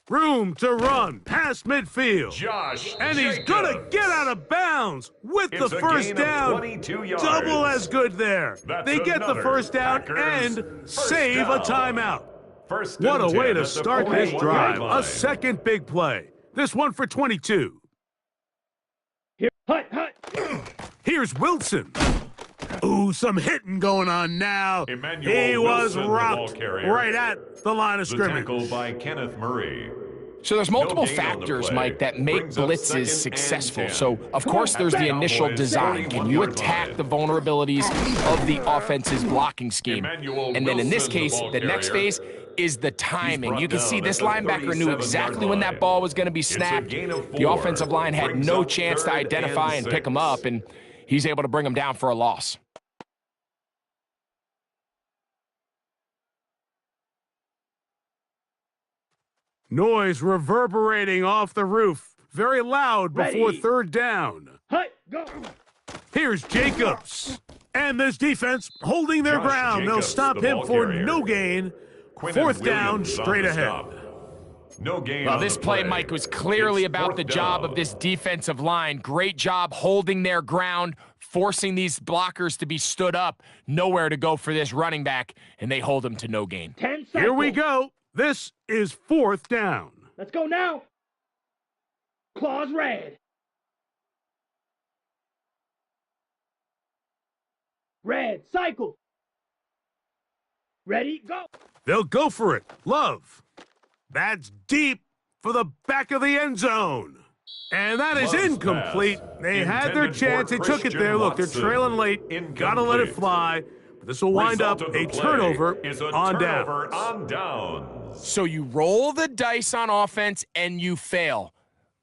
Room to run past midfield. Josh And he's going to Jacobs. get out of bounds with It's the a first gain of down. 22 yards. Double as good there. That's They get the another first down Packers and first save a down. timeout. First What a and way 10 to at the start this 41-yard drive. line. A second big play. This one for 22. Here. Hut, hut. Here's Wilson. Ooh, some hitting going on now. Emmanuel He was Wilson, the ball rocked carrier. right at the line of The scrimmage. tackle by Kenneth Murray. So there's multiple gain on the factors, play. Mike, that make Brings up second blitzes and successful. 10. So, of course, there's the initial Cowboys, design. Can you 41-yard attack line. the vulnerabilities of the offense's blocking scheme? Emmanuel And then in this Wilson, the case, ball the next carrier. phase is the timing. brought You can down see at this the linebacker knew 37-yard exactly when line. that ball was going to be It's a snapped. gain of The 4. offensive line had Brings no up chance to third identify and pick him 6. up, and he's able to bring him down for a loss. Noise reverberating off the roof. Very loud before Ready. third down. Hut, go. Here's Jacobs. And this defense holding their Josh ground. They'll Jacobs, stop the him ball for carrier. no gain. Quinton Fourth down, Williams on straight the ahead. stop. No gain Well, on this the play, Mike, was clearly It's about fourth the job down. of this defensive line. Great job holding their ground, forcing these blockers to be stood up. Nowhere to go for this running back, and they hold him to no gain. 10 cycles. Here we go. This is fourth down. Let's go now. Claws red. Red, cycle. Ready, go. They'll go for it. Love. That's deep for the back of the end zone. And that is Love's incomplete. pass. They had their Intended chance. for They took it Christian there. Look, they're Watson. trailing late. Gotta let it Incomplete. fly. But this will wind Result up of the a play turnover is a on turnover down. on downs. So you roll the dice on offense and you fail.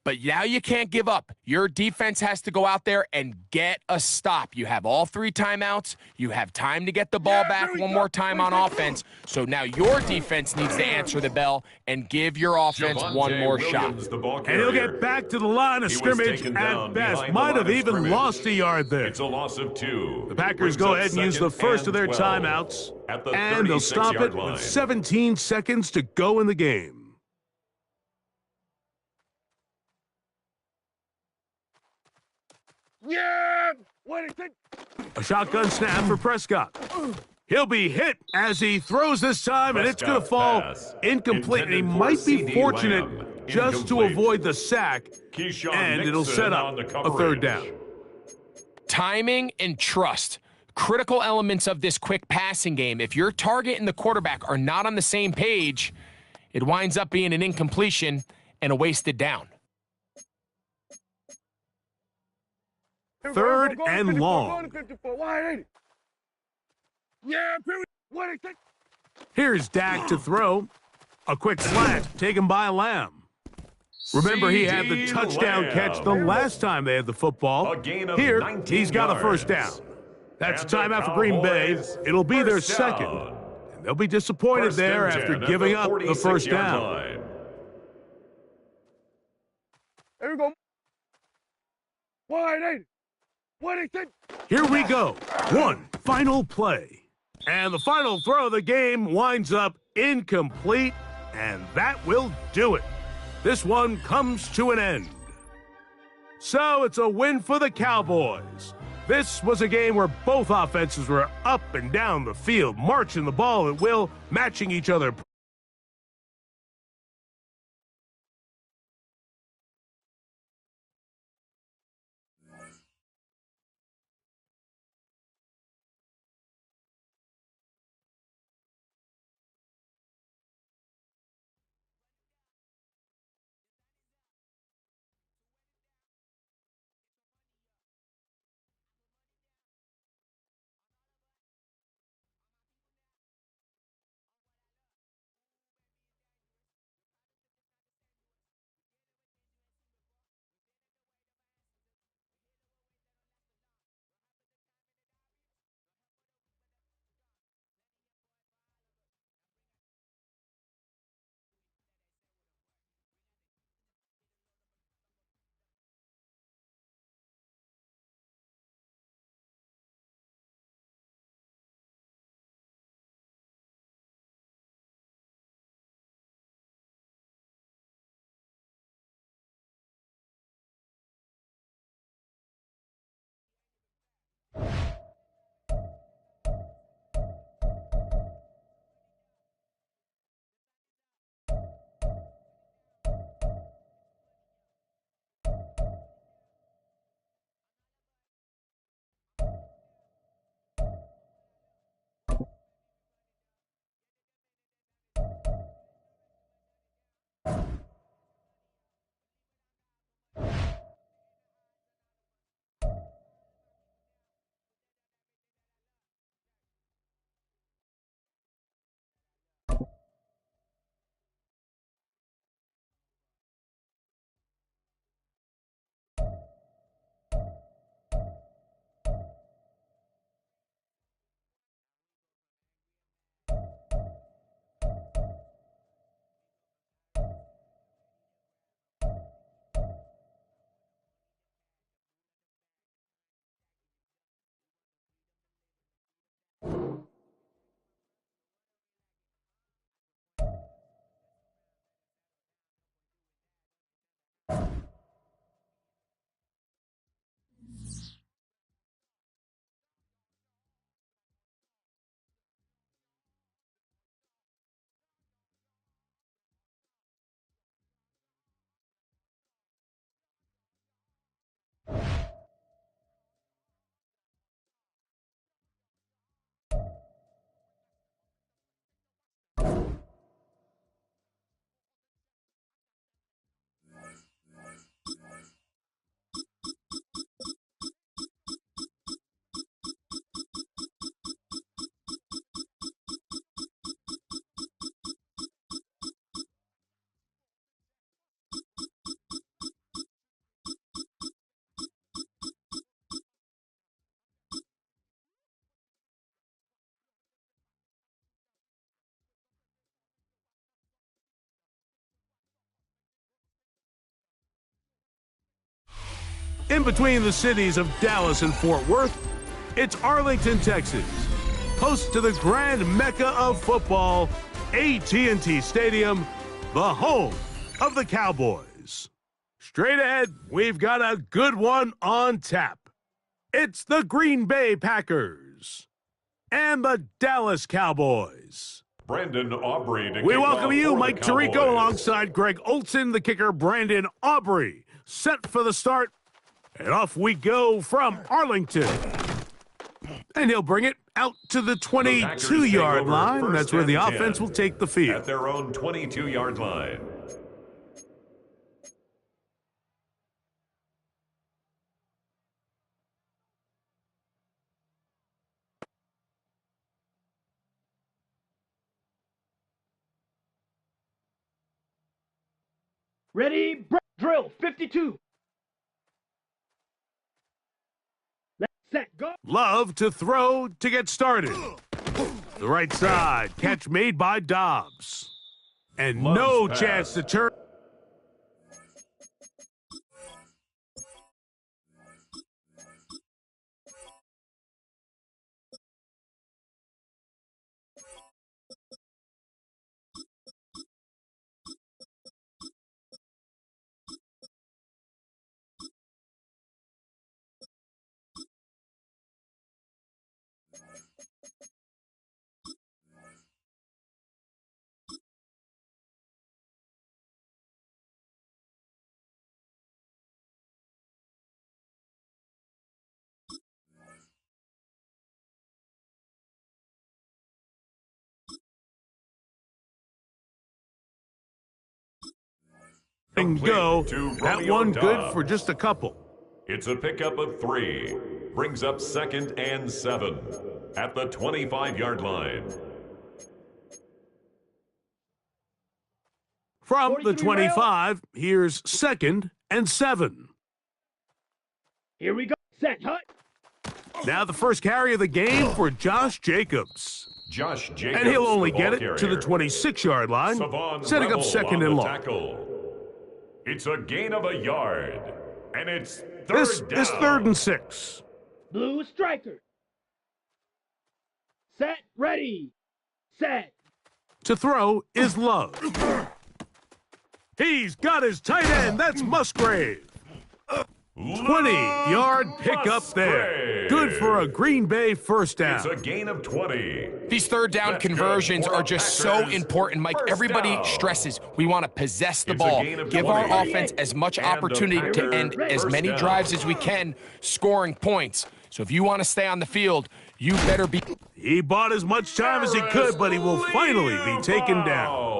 But now you can't give up. Your defense has to go out there and get a stop. You have all 3 timeouts. You have time to get the ball back one more time on offense. So now your defense needs to answer the bell and give your offense one Javonte more shot. Williams, the ball And he'll carrier. get back to the line of He was scrimmage taken at down best. behind the Might line have of even scrimmage. lost a yard there. It's a loss of 2. The Packers Brings go up ahead and use the second first of their and 12 timeouts. at the And they'll stop it 36-yard line. with 17 seconds to go in the game. Yeah! What do you think? A shotgun snap for Prescott. He'll be hit as he throws this time, and it's going to Prescott's fall pass. incomplete. And he Intended for might be CD fortunate Lamb. just to Incomplete. avoid the sack, Keyshawn and it'll Nixon set on up the a third coverage. down. Timing and trust. Critical elements of this quick passing game. If your target and the quarterback are not on the same page, it winds up being an incompletion and a wasted down. Here we Third go, go to and 54, long. go to 54, wide 80. Yeah, period. What do you think? Here's Dak to throw. A quick slant taken by Lamb. Remember, he had the CD touchdown Lamb. catch the last time they had the football. A gain of Here, 19 he's got a first down. yards. That's And a timeout the for Green Bay. Cowboys, It'll be their first second. down. And they'll be disappointed First there and after 10 at giving up the first 46-yard down. line. Here we go. Wide 80. What do you think? Here we go. One final play. And the final throw of the game winds up incomplete, and that will do it. This one comes to an end. So it's a win for the Cowboys. This was a game where both offenses were up and down the field, marching the ball at will, matching each other. In between the cities of Dallas and Fort Worth, it's Arlington, Texas, host to the grand mecca of football, AT&T Stadium, the home of the Cowboys. Straight ahead, we've got a good one on tap. It's the Green Bay Packers and the Dallas Cowboys. Brandon Aubrey to We kick welcome off you, for the Mike Tirico, Cowboys. alongside Greg Olson, the kicker, Brandon Aubrey. Set for the start, and off we go from Arlington. And he'll bring it out to the 22-yard line. That's where the offense will take the field. At their own 22-yard line. Ready, drill, 52. Let's set, go. Love to throw to get started. The right side, catch made by Dobbs. And no Love's chance pass. to turn. And go. To That Romeo one good Dobbs. for just a couple. It's a pickup of 3. Brings up 2nd and 7 at the 25-yard line. From the 43 25, here's 2nd and 7. Here we go. Set, hut. Now the first carry of the game for Josh Jacobs. Josh Jacobs, And he'll only the get ball it to the carrier. 26-yard line, Savon setting up Rebel 2nd on and the long. tackle. It's a gain of a yard, and it's third This down. is 3rd and 6. Blue striker. Set, ready. Set. To throw is Love. He's got his tight end. That's Musgrave. 20-yard pickup there. Good for a Green Bay first It's down. a gain of 20. These third down That's good conversions for are the just so Packers. important, Mike. First Everybody down. stresses we want to possess the It's a ball, gain of give 20. our offense as much And the opportunity to Packers end as first many down. drives as we can, scoring points. So if you want to stay on the field, you better be. He bought as much time as he could, but he will finally be taken down.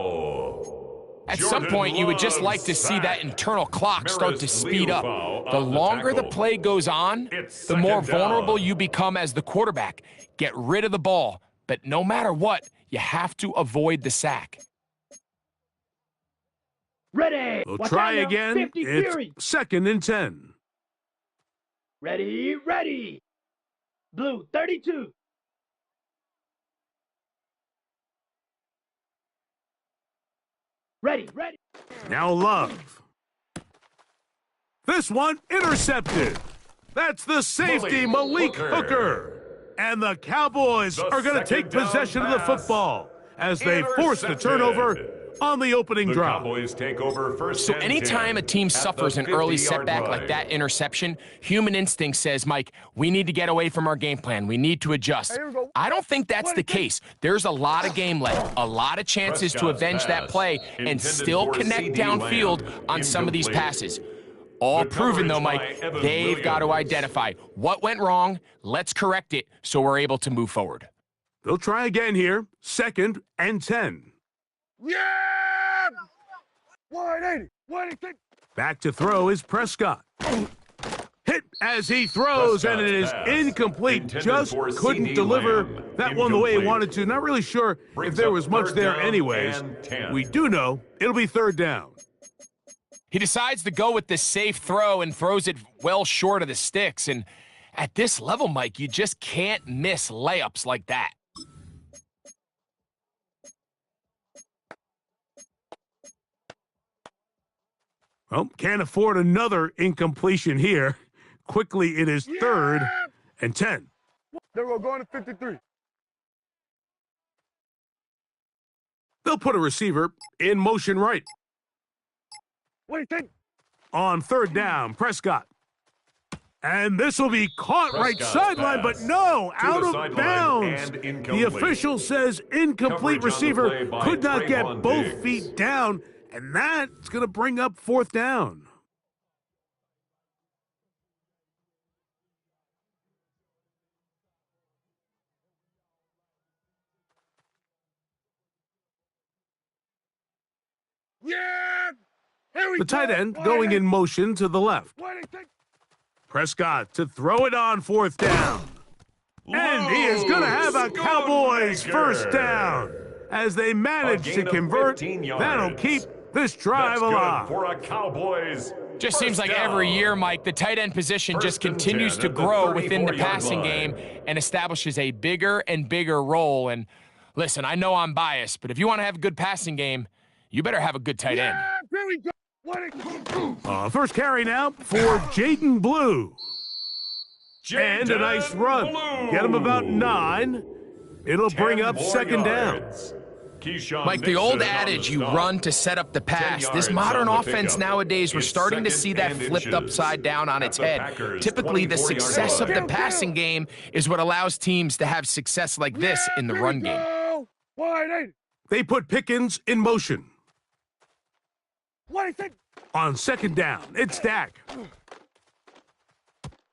At some point, you would just like to see that internal clock start to speed up. The longer the play goes on, the more vulnerable you become as the quarterback. Get rid of the ball, but no matter what, you have to avoid the sack. Ready. We'll Watch try out now. again. 50 Fury. It's 2nd and 10. Ready, ready. Blue, 32. Ready, ready. Now Love. This one intercepted. That's the safety, Malik Hooker. And the Cowboys The are going to take second down possession of the pass. football as they force the Intercepted. turnover on the opening The drive. Cowboys take over first So and anytime 10 a team at the suffers an early 50-yard setback line. like that interception, human instinct says, Mike, we need to get away from our game plan. We need to adjust. Here we go. I don't think that's the case. There's a lot of game left, a lot of chances to Prescott's avenge that pass, play and intended still for connect CD downfield Lamb, on some of these incomplete. passes. All The proven, though, coverage Mike. by Evan They've got to Williams. identify what went wrong. Let's correct it so we're able to move forward. They'll try again here. 2nd and 10. Yeah! 180. 180. Back to throw is Prescott. Hit as he throws, and it is Prescott's pass, incomplete. intended Just for couldn't CD deliver Lamb, that one the way he incomplete. wanted to. Not really sure if Brings there up was much third there down anyways. and 10. We do know it'll be 3rd down. He decides to go with the safe throw and throws it well short of the sticks. And at this level, Mike, you just can't miss layups like that. Well, can't afford another incompletion here. Quickly, it is 3rd and 10. They're going to go into 53. They'll put a receiver in motion right. What do you think? On 3rd down, Prescott. And this will be caught right sideline, but no, out of bounds. The official says incomplete. Receiver could not get both feet down, and that's going to bring up 4th down. Yeah! Here we The go. tight end going in motion to the left. What do you think? Prescott to throw it on 4th down. And he is going to have a Cowboys first down. As they manage to convert, that'll keep this drive alive. For a Cowboys. Just seems like every year, Mike, the tight end position just continues to grow within the passing game and establishes a bigger and bigger role. And listen, I know I'm biased, but if you want to have a good passing game, you better have a good tight end. Here we go. What do you think? First carry now for Jaden Blue. And a nice run. Get him about 9. It'll bring up 2nd down. Mike, the old adage, you run to set up the pass. This modern offense nowadays, we're starting to see that flipped upside down on its head. Typically, the success of the passing game is what allows teams to have success like this in the run game. Wide 80. They put Pickens in motion. What do you think? On 2nd down, it's Dak.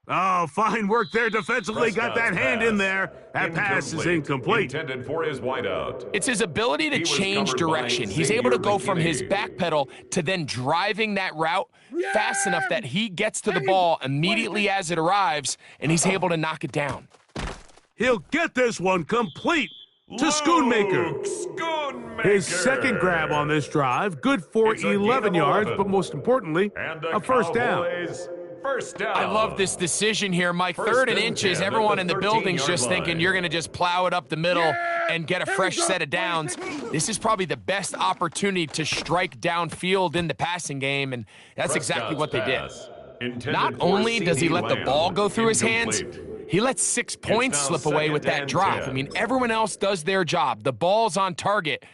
Oh, fine work there defensively. Got that hand in there. That pass is incomplete. Intended for his wideout. It's his ability to change direction. He's able to go from his back pedal to then driving that route fast enough that he gets to the ball immediately as it arrives, and he's able to knock it down. He'll get this one complete to Schoonmaker. His 2nd grab on this drive, good for 11 yards, but most importantly, a first down. First down. I love this decision here, Mike. 3rd and inches, everyone in the building's just thinking you're going to just plow it up the middle and get a fresh set of downs. This is probably the best opportunity to strike downfield in the passing game, and that's exactly what they did. Not only does he let the ball go through his hands, he lets 6 points slip away with that drop. I mean, everyone else does their job. The ball's on target.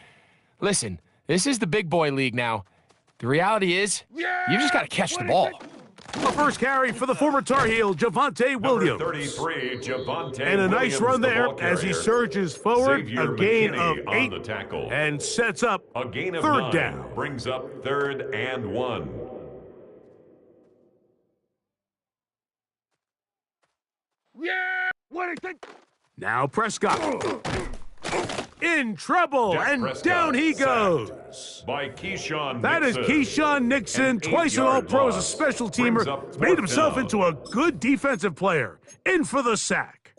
Listen, this is the big boy league now. The reality is, you just got to catch the ball. A first carry for the former Tar Heel, Javonte Williams. 33, Javonte and a nice Williams, run there the as he surges forward. Xavier A gain McKinney of 8 on the tackle. and sets up A gain of 3rd 9 down. brings up 3rd and 1. Yeah! What do you think? Now Prescott. In trouble, Dak and Prescott down he sacked goes. By Keyshawn That is Nixon. Keyshawn Nixon, An twice an 8-yard All-Pro as a loss special brings teamer, up made 4th himself down. into a good defensive player. In for the sack.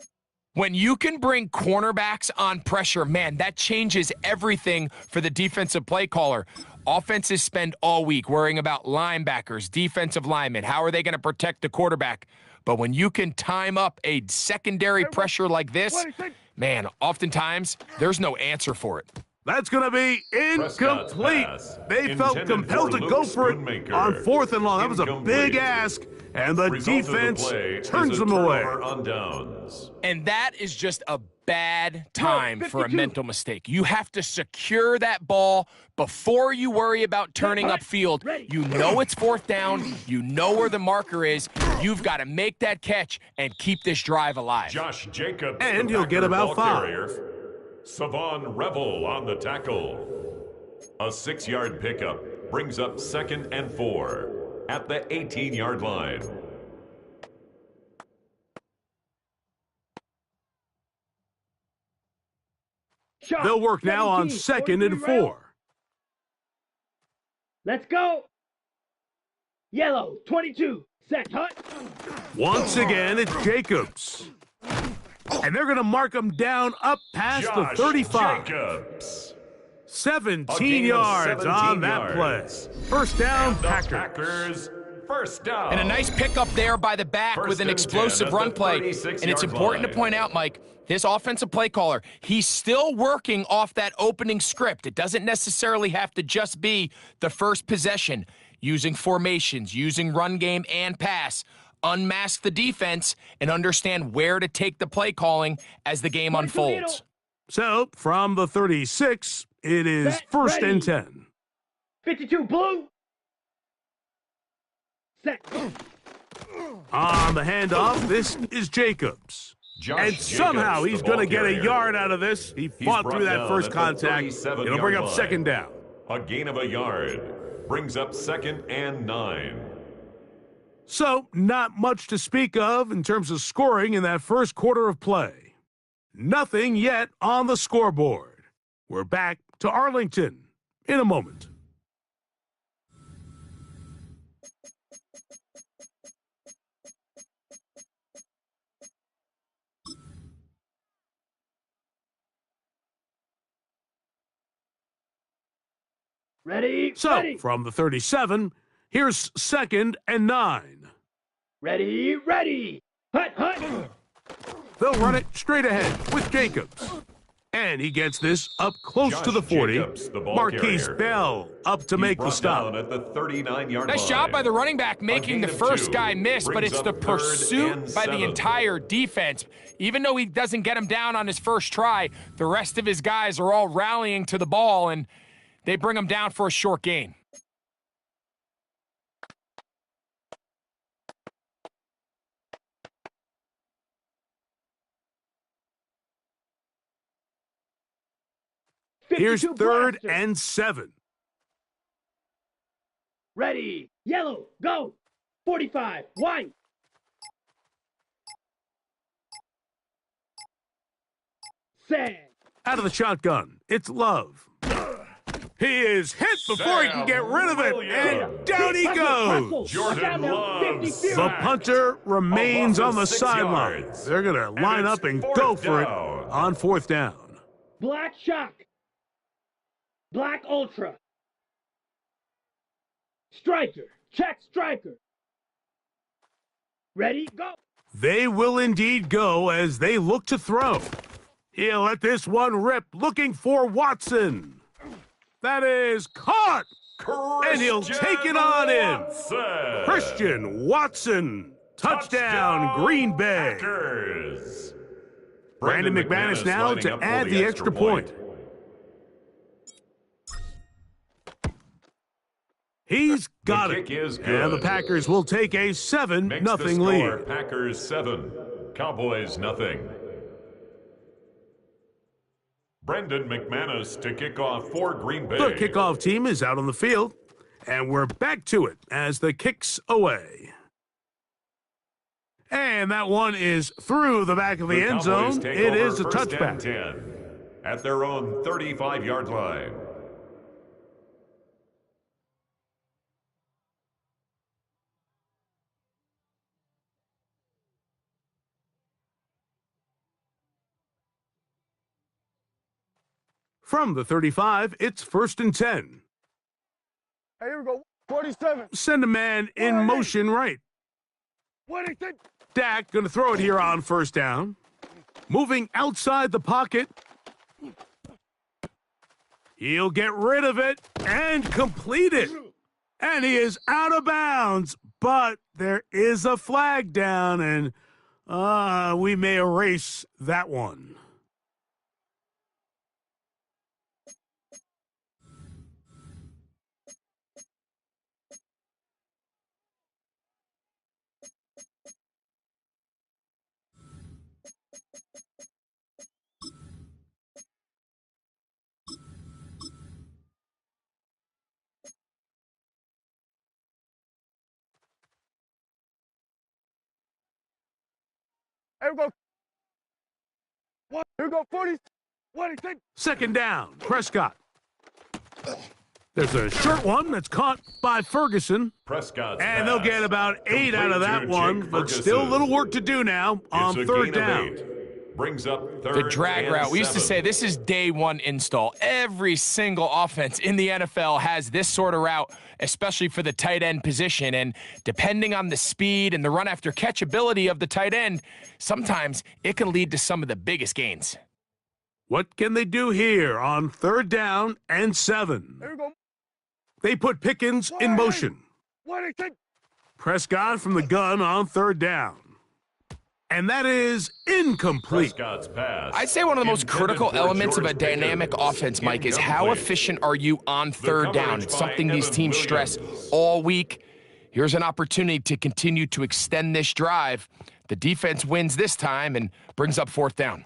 When you can bring cornerbacks on pressure, man, that changes everything for the defensive play caller. Offenses spend all week worrying about linebackers, defensive linemen. How are they going to protect the quarterback? But when you can time up a secondary pressure like this, man, oftentimes there's no answer for it. That's going to be incomplete. They felt compelled to go for it on 4th and long. That was a big ask, and the defense turns them away. On downs. And that is just a bad time for a mental mistake. You have to secure that ball before you worry about turning upfield. You know it's 4th down. You know where the marker is. You've got to make that catch and keep this drive alive. Josh Jacobs. And you'll get about 5. Savon Revel on the tackle. A 6-yard pickup brings up 2nd and 4 at the 18-yard line. They'll work now on 2nd and 4. Let's go. Yellow, 22. Set, hut. Once again, it's Jacobs. And they're going to mark him down up past the 35. Jacobs. 17 yards on that play. First down, Packers. First down. And a nice pickup there by the back with an explosive run play. And it's important to point out, Mike, this offensive play caller, he's still working off that opening script. It doesn't necessarily have to just be the first possession. Using formations, using run game and pass. unmask the defense, and understand where to take the play calling as the game unfolds. So, from the 36, it is first ready. and 10. 52 blue. Set. On the handoff, this is Jacobs. And somehow he's going to get a yard out of this. He fought through that first contact. It'll bring up second down. A gain of a yard brings up 2nd and 9. So, not much to speak of in terms of scoring in that first quarter of play. Nothing yet on the scoreboard. We're back to Arlington in a moment. Ready. So, ready. from the 37, here's 2nd and 9. Ready. Ready. Hut. Hut. They'll run it straight ahead with Jacobs. And he gets this up close to the 40. Jacobs, the ball Marquise carrier. Bell up to make the stop. At the 39-yard Nice line. job by the running back making the gain of first 2 guy miss, but brings it's the up 3rd pursuit and by the 7. entire defense. Even though he doesn't get him down on his first try, the rest of his guys are all rallying to the ball, and they bring him down for a short gain. Here's 52 3rd blaster. and 7. Ready. Yellow. Go. 45. White. Sand. Out of the shotgun, it's Love. He is hit before he can get rid of it, and down he goes. Jordan Love. The punter remains on the 6 sideline. yards. They're going to line it's up and 4th go for it down. on 4th down. Black shock. Black ultra. Striker. Check striker. Ready. Go. They will indeed go as they look to throw. He'll let this one rip, looking for Watson. That is caught, and he'll take it on in. Christian Watson, touchdown, Green Bay. Packers. Brandon McManus now lining to up for add the extra point. He's got The it, kick is and the good. Packers will take a 7-0 Makes the score, lead. Packers 7, Cowboys nothing. Brendan McManus to kick off for Green Bay. The kickoff team is out on the field, and we're back to it as the kick's away. And that one is through the back of the end Cowboys zone. take It over is a 1st touchback. and 10 at their own 35-yard line. From the 35, it's 1st and 10. Hey, here we go. 47. Send a man in motion right. What do you think? Dak going to throw it here on 1st down. Moving outside the pocket. He'll get rid of it and complete it. And he is out of bounds, but there is a flag down, and we may erase that one. Here we go. What? Here we go. 40. What do you think? 2nd down, Prescott. There's a short one that's caught by Ferguson. Prescott's And they'll pass. get about 8 out of that Complete to one, Jake but still a Ferguson. little work to do now on It's a 3rd gain of down. 8. Brings up 3rd The drag and route. We used to 7. say this is day one install. Every single offense in the NFL has this sort of route, especially for the tight end position. And depending on the speed and the run after catch ability of the tight end, sometimes it can lead to some of the biggest gains. What can they do here on 3rd down and 7? Here we go. They put Pickens in motion. What do you think? Prescott from the gun on third down. And that is incomplete. Prescott's pass. I'd say one of the most intended critical for elements of a George dynamic Pickens. offense, Mike, is how Incomplete. efficient are you on third down? coverage It's by something these Evan teams stress Williams. all week. Here's an opportunity to continue to extend this drive. The defense wins this time and brings up fourth down.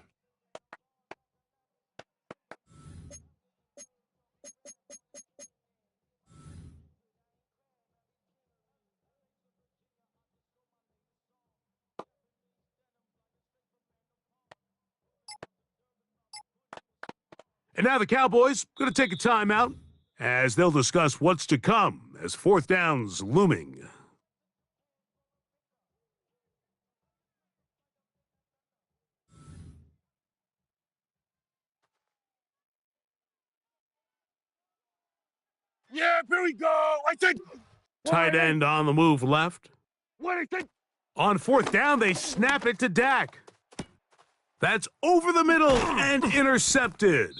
And now the Cowboys going to take a timeout as they'll discuss what's to come as fourth down's looming. Yeah, here we go. I think. Tight end on the move left. What do you think? On fourth down, they snap it to Dak. That's over the middle and intercepted.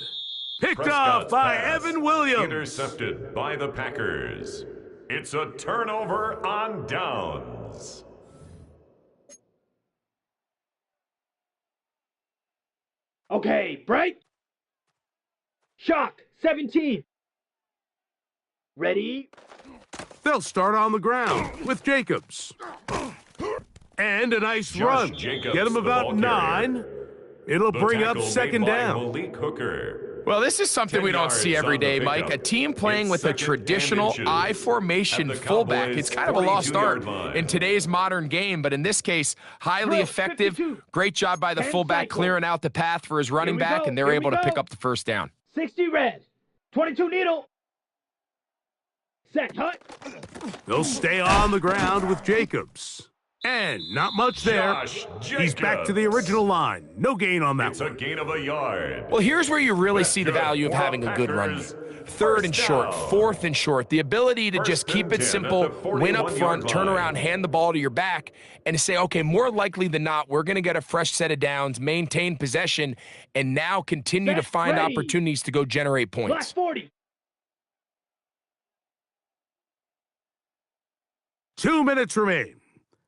Picked off Prescott's by pass Evan Williams. Intercepted by the Packers. It's a turnover on downs. Okay, Bright. Shock, 17. Ready? They'll start on the ground with Jacobs. And a nice Josh run. Jacobs, Get him the about ball 9. It'll The bring up tackle second made by down. Malik Hooker. Well, this is something 10 we don't yards see every on the day, Mike. pickup. A team playing It's with a second and traditional inches I at formation the fullback. Cowboys' It's kind of a lost art 42-yard line. in today's modern game, but in this case, highly Throw, effective. 52. Great job by the And fullback cycle. clearing out the path for his running we back, go, and they're here we able to pick go. up the first down. 60 red. 22 needle. Set, hut. They'll stay on the ground with Jacobs. And not much there. Josh He's back to the Jacobs. original line. No gain on that It's a one. gain of a yard. Well, here's where you really That's see the good value of for having a good run Packers. game. Third and First short, down. fourth and short. The ability to just First keep and it 10 simple, at the win up 41-yard front, turn line. around, hand the ball to your back, and to say, okay, more likely than not, we're going to get a fresh set of downs, maintain possession, and now continue to Set, find ready. opportunities to go generate Black points. 40. 2 minutes remain.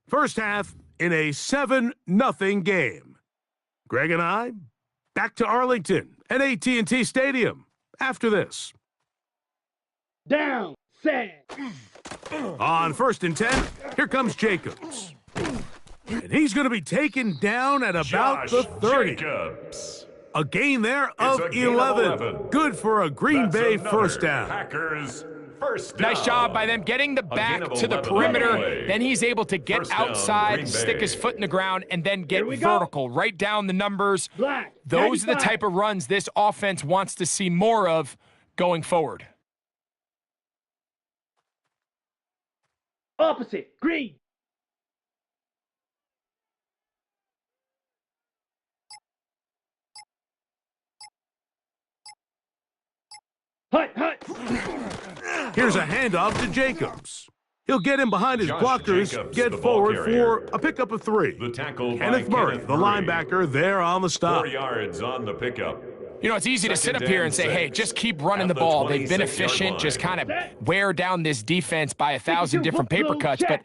First half in a 7-0 game. Greg and I back to Arlington at AT&T Stadium after this. Down. Set. On first and 10, here comes Jacobs. And he's going to be taken down at about Josh the 30. Jacobs. A gain there of It's a gain of 11. Good for a Green That's Bay another first down. Packers first down. Nice job by them getting the back gain of to the 11 perimeter. play. Then he's able to get First down, outside, Green stick Bay. his foot in the ground, and then get Here we go. vertical, right down the numbers. Black. Those are the 95. type of runs this offense wants to see more of going forward. Opposite. Green. Hut, hut. Here's a handoff to Jacobs. He'll get him behind his Josh blockers, Jacobs, get the ball forward carrier. for a pickup of 3. The tackle Kenneth by Murray, Kenneth the Murray. linebacker, there on the stop. 4 yards on the pickup. You know, it's easy to sit Second up here and and say, hey, 6. just keep running At the the ball. They've been 26-yard efficient, line. just kind of wear down this defense by 1,000 different paper Blue cuts. check. But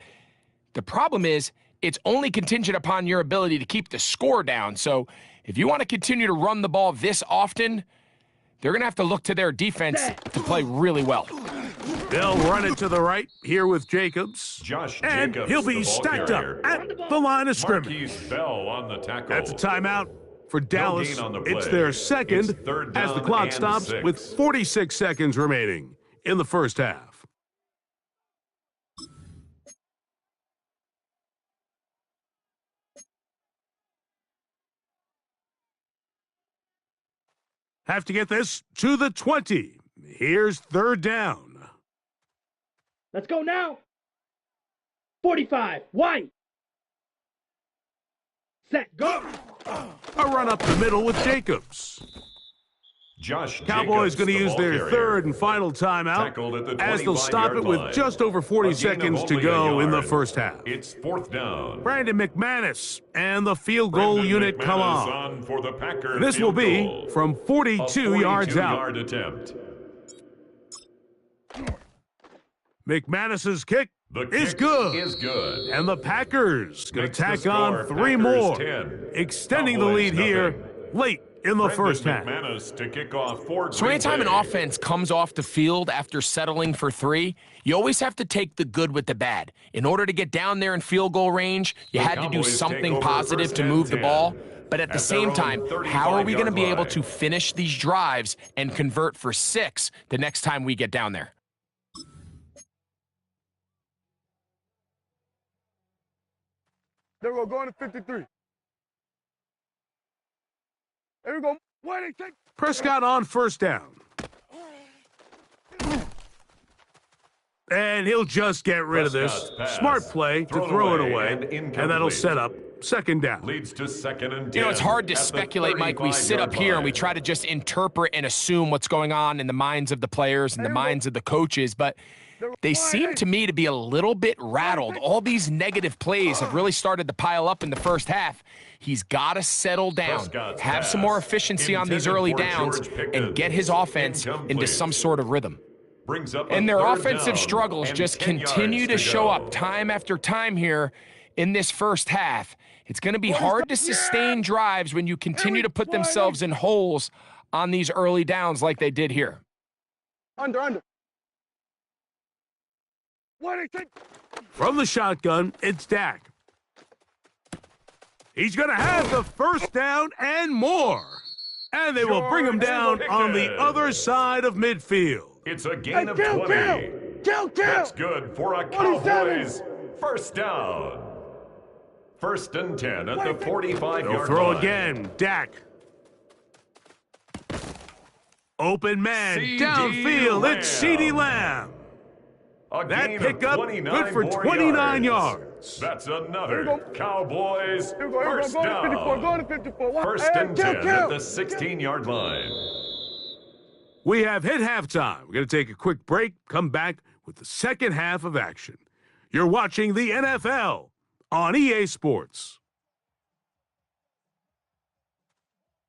the problem is, it's only contingent upon your ability to keep the score down. So if you want to continue to run the ball this often, they're going to have to look to their defense to play really well. They'll run it to the right here with Jacobs. Josh And Jacobs, he'll the be ball stacked carrier. up at the line of scrimmage. Marquise Bell on the tackle. That's a timeout for Dallas. gain on the It's play. their second It's third as the down clock and stops 6. with 46 seconds remaining in the first half. Have to get this to the 20. Here's third down. Let's go now. 45. White. Set. Go. A run up the middle with Jacobs. Josh Cowboys Jacobs, going to the use ball their carrier. third and final timeout Tackled at the as they'll stop 25-yard it with line. just over 40 A gain of seconds to only a go in the yard. first half. It's fourth down. Brandon McManus and the field goal Brendan unit come McManus on. for the Packer This will field be goal. from A 42 yards out. 42-yard attempt. McManus's kick The is kick good. is good. And the Packers going Makes to the tack score on 3 Packers more, 10, extending the Cowboys lead here nothing. late in the first half. McManus to kick off for So Green anytime an Bay. offense comes off the field after settling for 3, you always have to take the good with the bad. In order to get down there in field goal range, you The had to do Cowboys take something over positive first to and move the 10 ball. But at the at same their time, own how are we going to 35-yard be able line. to finish these drives and convert for 6 the next time we get down there? There we go, going to 53. There we go. Why they take? Prescott on first down. And he'll just get rid of this. Prescott's pass. Smart play to Thrown throw it away away. and And that'll incomplete. set up second down. Leads to 2nd and 10. You know, it's hard to at the speculate, Mike. We sit up 35-yard here and we line. try to just interpret and assume what's going on in the minds of the players and the minds of the coaches, but they seem to me to be a little bit rattled. All these negative plays have really started to pile up in the first half. He's got to settle down, Prescott's have some pass, more efficiency on these intended early for downs, George Pickens, and get his offense into incomplete. some sort of rhythm. Brings up a And their third offensive down struggles and just 10 yards continue to show go. up time after time here in this first half. It's going to be hard to sustain drives when you continue to put themselves in holes on these early downs like they did here. Under. Why they take? From the shotgun, it's Dak. He's going to have the first down and more. And they will bring him down on the other side of midfield. It's a gain of Kill, 20. kill. That's good for a 27. Cowboys first down. 1st and 10 at the 45-yard They'll line. throw again. Dak. Open man. CD Downfield. Lamb. It's CD Lamb. A That gain of pickup 29 good for more 29 yards. That's Here we another go. Cowboys Here we go. first Going to 54. down. Going to 54. Why? 1st and 10 kill. at the 16-yard line. We have hit halftime. We're going to take a quick break, come back with the second half of action. You're watching the NFL on EA Sports.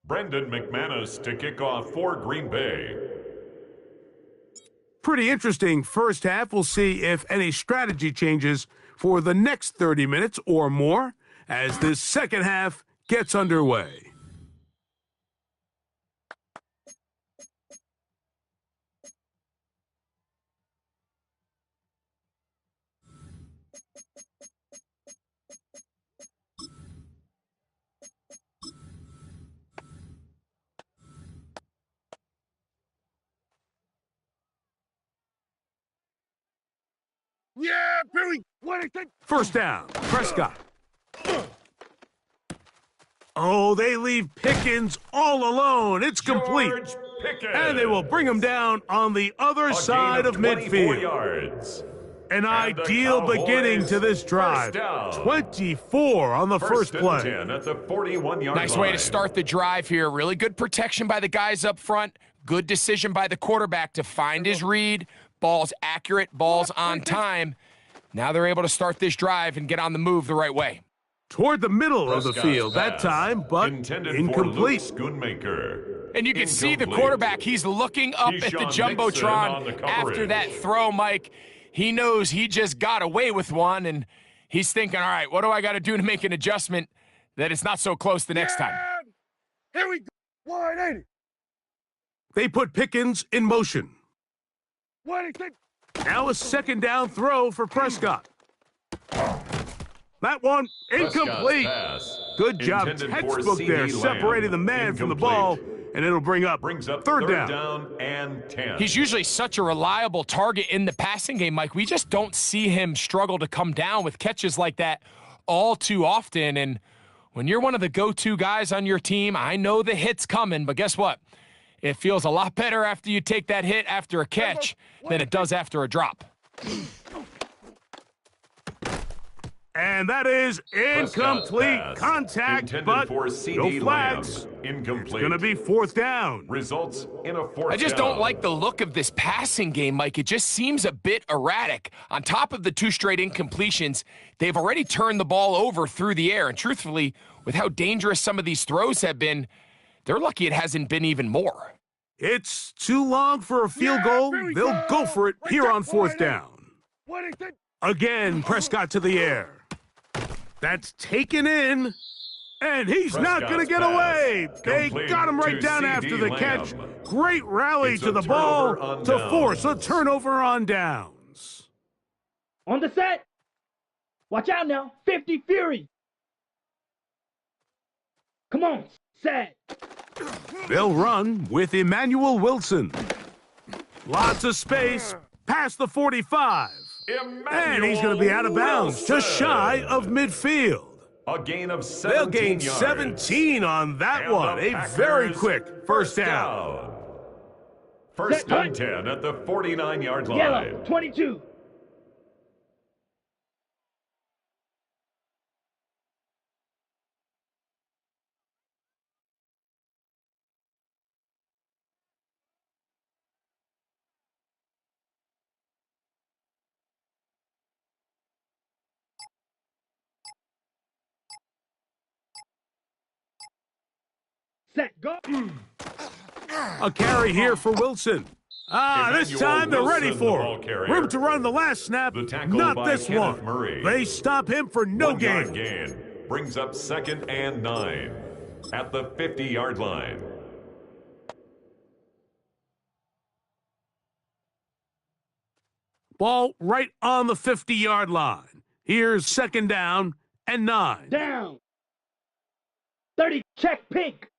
Brendan McManus to kick off for Green Bay. Pretty interesting first half. We'll see if any strategy changes for the next 30 minutes or more as this second half gets underway. Yeah, Billy. Why they take? First down, Prescott. Oh, they leave Pickens all alone. It's complete. George Pickens. And they will bring him down on the other A side gain of 24 midfield. yards. An And the ideal Cowboys beginning to this drive. first down. 24 on the first and play. 10 at the 41-yard Nice line. way to start the drive here. Really good protection by the guys up front. Good decision by the quarterback to find his read. Ball's accurate, ball's on time. Now they're able to start this drive and get on the move the right way. Toward the middle of the Prescott's field that pass, time, but intended incomplete. For Luke Schoonmaker. And you can see the Incomplete. quarterback. He's looking up at the Keyshawn Nixon on the Jumbotron after coverage. that throw, Mike. He knows he just got away with one, and he's thinking, all right, what do I got to do to make an adjustment that it's not so close the next time? Here we go. Wide 80. They put Pickens in motion. Why they take? Now a second down throw for Prescott. That one incomplete. Pass, Good job, intended for textbook CD there, Lamb. separating the man from the ball, Incomplete. and it'll bring up Brings up third down. and 10. He's usually such a reliable target in the passing game, Mike. We just don't see him struggle to come down with catches like that all too often. And when you're one of the go-to guys on your team, I know the hit's coming, but guess what? It feels a lot better after you take that hit after a catch than it does after a drop. And that is incomplete pass, contact, intended but for no CD flags. Lamb. Incomplete. Going to be fourth down. Results in a fourth I just down. don't like the look of this passing game, Mike. It just seems a bit erratic. On top of the 2 straight incompletions, they've already turned the ball over through the air. And truthfully, with how dangerous some of these throws have been, they're lucky it hasn't been even more. It's too long for a field goal. They'll go for it here on fourth down. Again, Prescott to the air. That's taken in. And he's not going to get away. They got him right down after the catch. Great rally to the ball to force a turnover on downs. On the set. Watch out now. 50 Fury. Come on. Set. They'll run with Emmanuel Wilson. Lots of space past the 45. And he's going to be out of bounds, just shy of midfield. A gain of 17 They'll gain yards. 17 on that one. A very quick first down. First and 10 at the 49-yard line. Yellow. 22. Set. Go. A carry here for Wilson. This time they're ready for it. Room to run the last snap, not this one. They stop him for no gain. Brings up 2nd and 9 at the 50-yard line. Ball right on the 50-yard line. Here's 2nd down and 9. Down. 30. Check pink.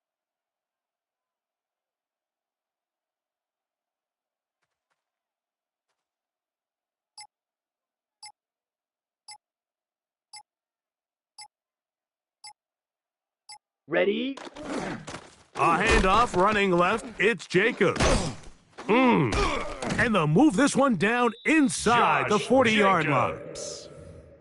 Ready? A handoff running left. It's Jacobs. And they'll move this one down inside the 40-yard line.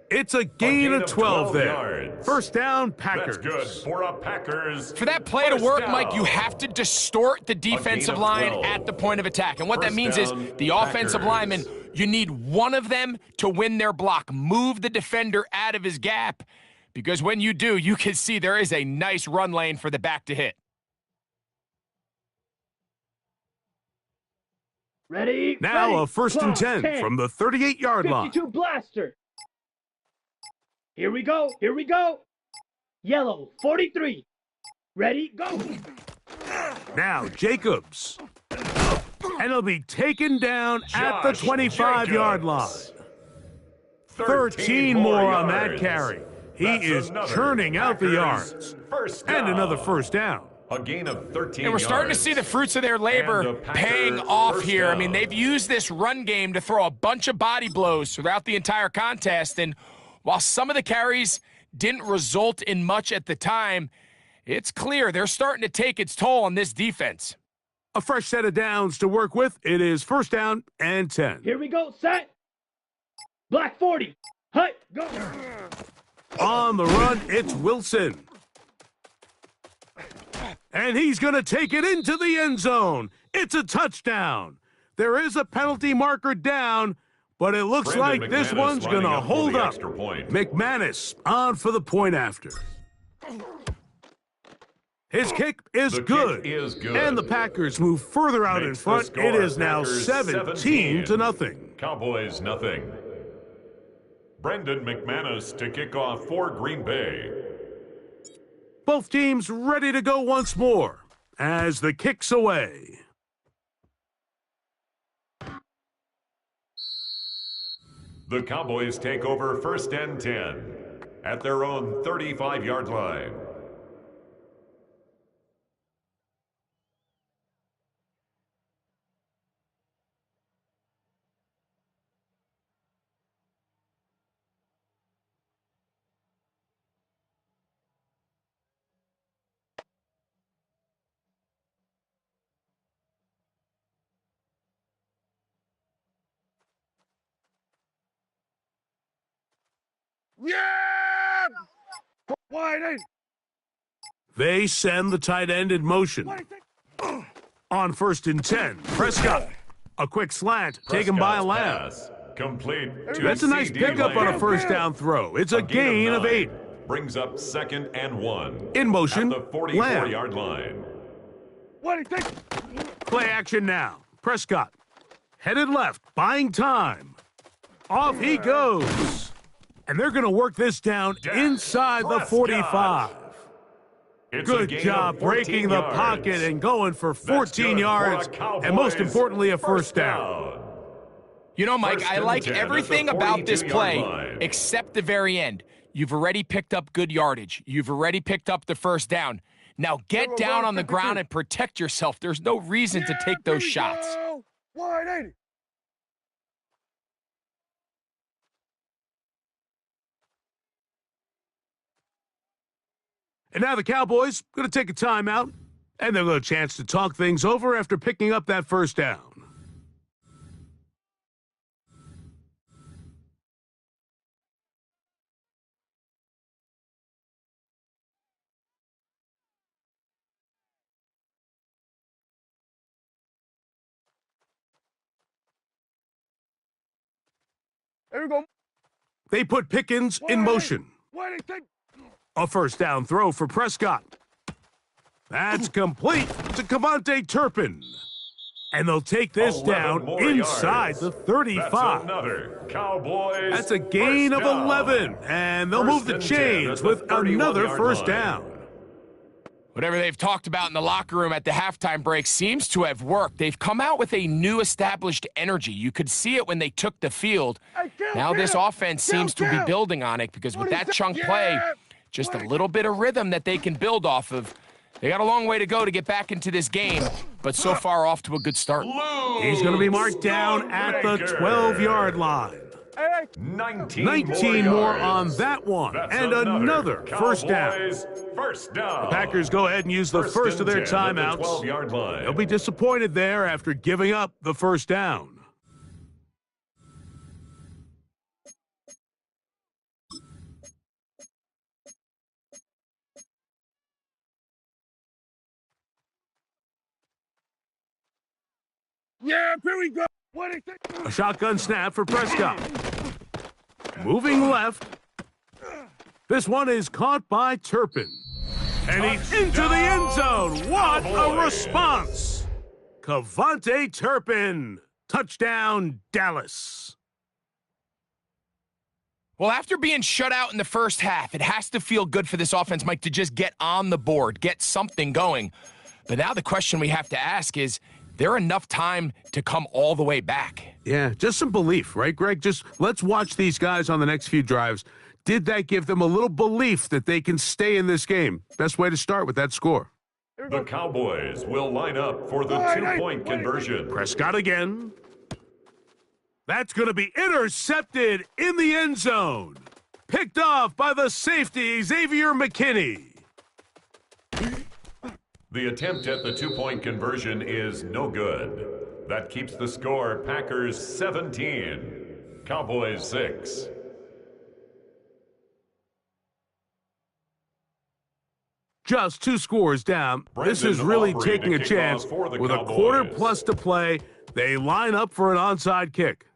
It's a gain of 12 there. Yards. First down, Packers. That's good for a Packers. For that play to work, down. Mike, you have to distort the defensive line 12. at the point of attack. And what that First means is down, the offensive Packers. lineman, you need one of them to win their block. Move the defender out of his gap. Because when you do, you can see there is a nice run lane for the back to hit. Ready? Now Ready. a first and Clock, 10 from the 38-yard line. 52 blaster. Here we go. Here we go. Yellow, 43. Ready? Go. Now Jacobs. And he'll be taken down at the Josh 25-yard line. Jacobs. 13 more on that yards. carry. He That's is another churning out the Packers yards. First And down. another first down. A gain of 13 And we're starting to yards. see the fruits of their And the labor Packers paying off first here. I down. mean, they've used this run game to throw a bunch of body blows throughout the entire contest. And while some of the carries didn't result in much at the time, it's clear they're starting to take its toll on this defense. A fresh set of downs to work with. It is first down and 10. Here we go. Set. Black 40. Hut. Go. On the run, it's Wilson. And he's going to take it into the end zone. It's a touchdown. There is a penalty marker down, but it looks Brandon like this McManus one's going to lining up for hold the up. extra point. McManus on for the point after. His kick is The kick good. is good. And the Packers move further out in Makes the front. score It is now Packers 17 to nothing. Cowboys nothing. Brendan McManus to kick off for Green Bay. Both teams ready to go once more as the kick's away. The Cowboys take over first and 10 at their own 35-yard line. Yeah! Wide eight. They send the tight end in motion. On first and 10, Prescott. A quick slant, taken by Prescott's Lamb. pass complete to That's a nice CD pickup on a Lamb. first down throw. It's a gain of 8. Brings up 2nd and 1. In motion, At the Lamb. 44-yard line. What do you think? Play action now. Prescott. Headed left, buying time. Off he goes. And they're going to work this down inside the 45. Good job breaking the pocket and going for 14 yards, and most importantly, a first down. You know, Mike, I like everything about this play except the very end. You've already picked up good yardage. You've already picked up the first down. Now get down on the ground and protect yourself. There's no reason to take those shots. 180. And now the Cowboys going to take a timeout, and they'll get a chance to talk things over after picking up that first down. Here we go. They put Pickens in motion. 180. A first down throw for Prescott. That's complete to Cavante Turpin. And they'll take this down inside the 35. That's another Cowboys. That's a gain of 11. And they'll move the chains with another first down. Whatever they've talked about in the locker room at the halftime break seems to have worked. They've come out with a new established energy. You could see it when they took the field. Now this offense seems to be building on it because with that chunk play, just a little bit of rhythm that they can build off of. They got a long way to go to get back into this game, but so far off to a good start. He's going to be marked down at the 12-yard line. 19 more on that one, and another first down. The Packers go ahead and use the first of their timeouts. They'll be disappointed there after giving up the first down. Yeah, here we go. A shotgun snap for Prescott. Moving left. This one is caught by Turpin. And he's into the end zone. What a response. Cavante Turpin. Touchdown, Dallas. Well, after being shut out in the first half, it has to feel good for this offense, Mike, to just get on the board, get something going. But now the question we have to ask is there enough time to come all the way back? Yeah, just some belief, right, Greg? Just let's watch these guys on the next few drives. Did that give them a little belief that they can stay in this game? Best way to start with that score. The Cowboys will line up for the two-point conversion. Prescott again. That's going to be intercepted in the end zone. Picked off by the safety, Xavier McKinney. The attempt at the two-point conversion is no good. That keeps the score Packers 17, Cowboys 6. Just 2 scores down. This is really taking a chance. With a quarter plus to play, they line up for an onside kick.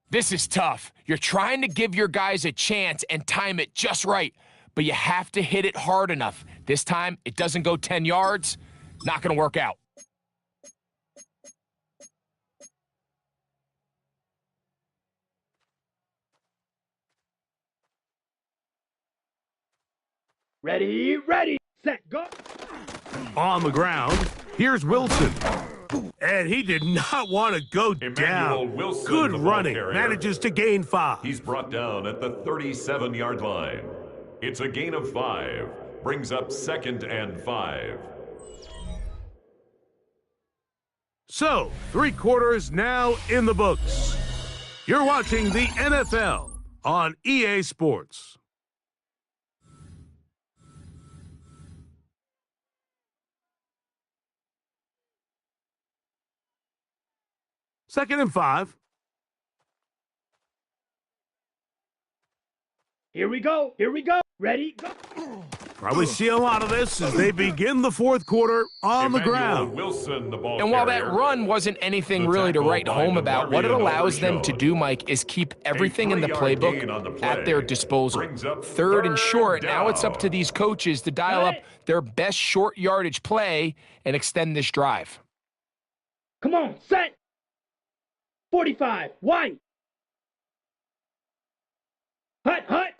This is tough. You're trying to give your guys a chance and time it just right, but you have to hit it hard enough. This time, it doesn't go 10 yards. Not going to work out. Ready, set, go. On the ground, here's Wilson. And he did not want to go down. Wilson, good running. Manages to gain 5. He's brought down at the 37-yard line. It's a gain of 5. Brings up 2nd and 5. So, 3 quarters now in the books. You're watching the NFL on EA Sports. Second and 5. Here we go. Ready, go. Probably see a lot of this as they begin the fourth quarter on the ground. Wilson, the ball And while that carrier. run wasn't anything The really to tackle write by home about, what it DeMarvin allows them to overshot. do, Mike, is keep everything in the 3-yard gain playbook on the play. at their disposal. Brings up Third and short, down. now it's up to these coaches to dial up their best short yardage play and extend this drive. Come on, set. 45, white. Hut.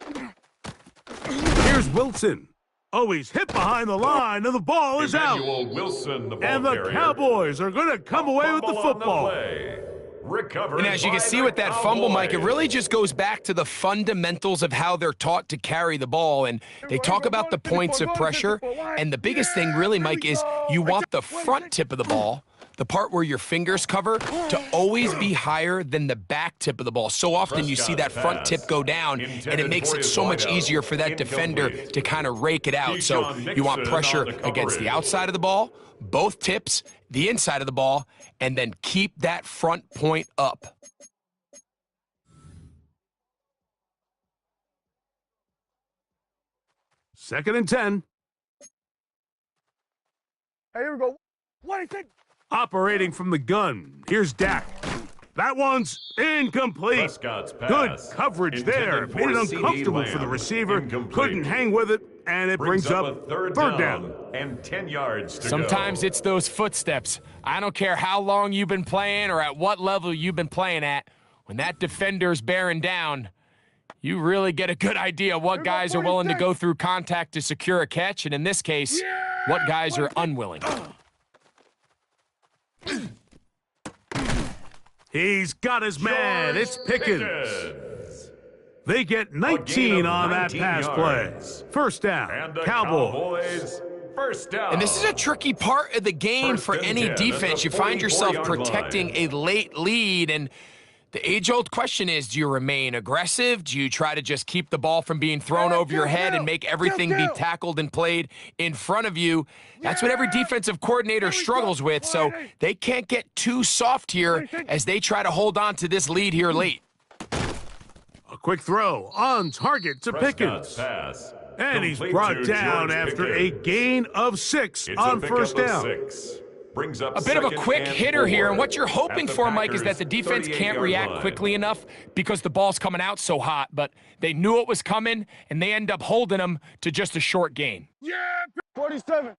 Here's Wilson. Oh, he's hit behind the line, and the ball is out. Emmanuel Wilson, the ball And the carrier. Cowboys are going to come away with the Fumble on football. play. Recovered And as you can by see the with that fumble, Mike, it Cowboys. really just goes back to the fundamentals of how they're taught to carry the ball. And they talk about the points of pressure. And the biggest thing really, Mike, is you want the front tip of the ball, the part where your fingers cover, to always be higher than the back tip of the ball. So often you see that front tip go down, and it makes it so much easier for that defender to kind of rake it out. So you want pressure against the outside of the ball, both tips, the inside of the ball, and then keep that front point up. Second and 10. Hey, here we go. What do you think? Operating from the gun. Here's Dak. That one's incomplete. Prescott's Good pass. coverage there. Intended Made it for CD uncomfortable for the Lamb. receiver. Incomplete. Couldn't hang with it, and it brings up a third down. and 10 yards to Sometimes go. it's those footsteps. I don't care how long you've been playing or at what level you've been playing at. When that defender's bearing down, you really get a good idea what guys are willing to go through contact to secure a catch, and in this case, what guys are unwilling. He's got his man. It's Pickens. They get 19 on that 19 pass yards. play. First down, And the Cowboys. first down. And this is a tricky part of the game First for and any 10 at the defense. You find yourself 44-yard protecting line. a late lead, and the age-old question is, do you remain aggressive? Do you try to just keep the ball from being thrown over your head and make everything be tackled and played in front of you? That's what every defensive coordinator struggles with, so they can't get too soft here as they try to hold on to this lead here late. A quick throw on target to Prescott's Pickens. pass. And he's Complete brought to down George after Pickens. a gain of 6 It's on a pickup first of down. 6. Brings up A bit of a second quick and hitter here, and 4 what you're hoping at the for, Mike, is that Packers' the defense can't 38-yard react line. quickly enough because the ball's coming out so hot, but they knew it was coming, and they end up holding them to just a short gain. 47,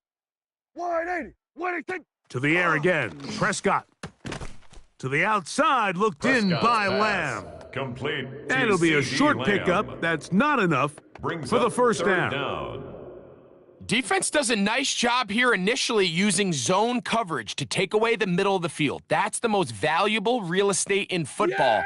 180. What do you think? To the air again. Prescott. To the outside, looked in Prescott's by pass. Lamb. Complete. to And it'll be a CD short Lamb. pickup. That's not enough Brings for the up first third down. Defense does a nice job here initially using zone coverage to take away the middle of the field. That's the most valuable real estate in football.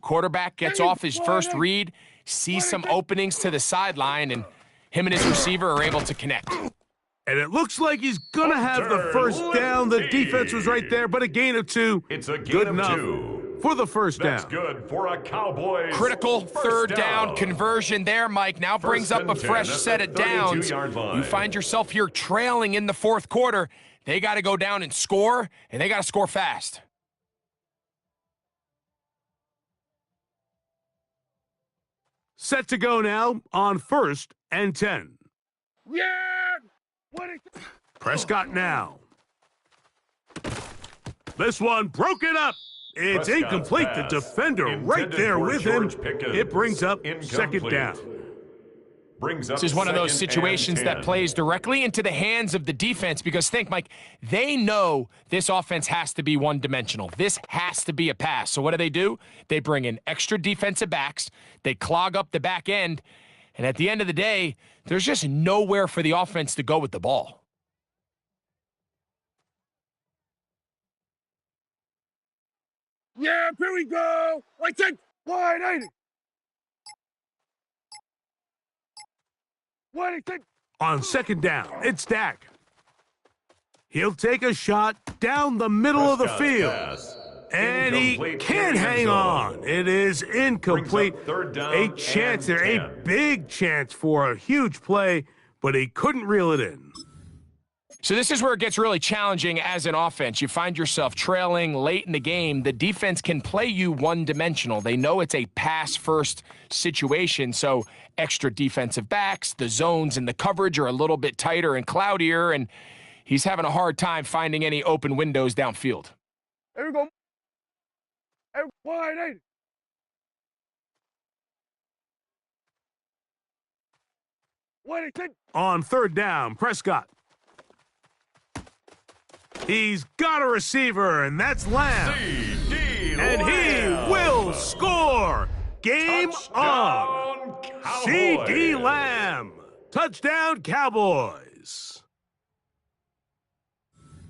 Quarterback gets off his first read, sees some openings to the sideline, and him and his receiver are able to connect. And it looks like he's going to have the first down. The defense was right there, but a gain of 2. It's a gain Good of enough 2. for the first That's down. good for a Cowboys. Critical first third down conversion there, Mike. Now brings up and a 10 fresh at set the of downs. 32-yard line. You find yourself here trailing in the fourth quarter. They got to go down and score, and they got to score fast. Set to go now on first and 10. Yeah! What do you think? Prescott now. This one broken up. It's Prescott's incomplete. pass. The defender right Intended there for with him. George Pickens. It brings up second Incomplete. down. Brings up This is one of those second and situations that 10. plays directly into the hands of the defense because think, Mike, they know this offense has to be one-dimensional. This has to be a pass. So what do? They bring in extra defensive backs. They clog up the back end. And at the end of the day, there's just nowhere for the offense to go with the ball. Yeah, here we go. I think 180. What do you think? On second down, it's Dak. He'll take a shot down the middle of the Prescott's field. pass. And he Incomplete can't in the end hang zone. on. It is incomplete. Brings up third down A chance and there, a 10. big chance for a huge play, but he couldn't reel it in. So this is where it gets really challenging as an offense. You find yourself trailing late in the game. The defense can play you one-dimensional. They know it's a pass-first situation, so extra defensive backs, the zones and the coverage are a little bit tighter and cloudier, and he's having a hard time finding any open windows downfield. Here we go. Hey, wide eight. Wait, take. On third down, Prescott. He's got a receiver, and that's Lamb. And he will score. Game on. C.D. Lamb. Touchdown, Cowboys.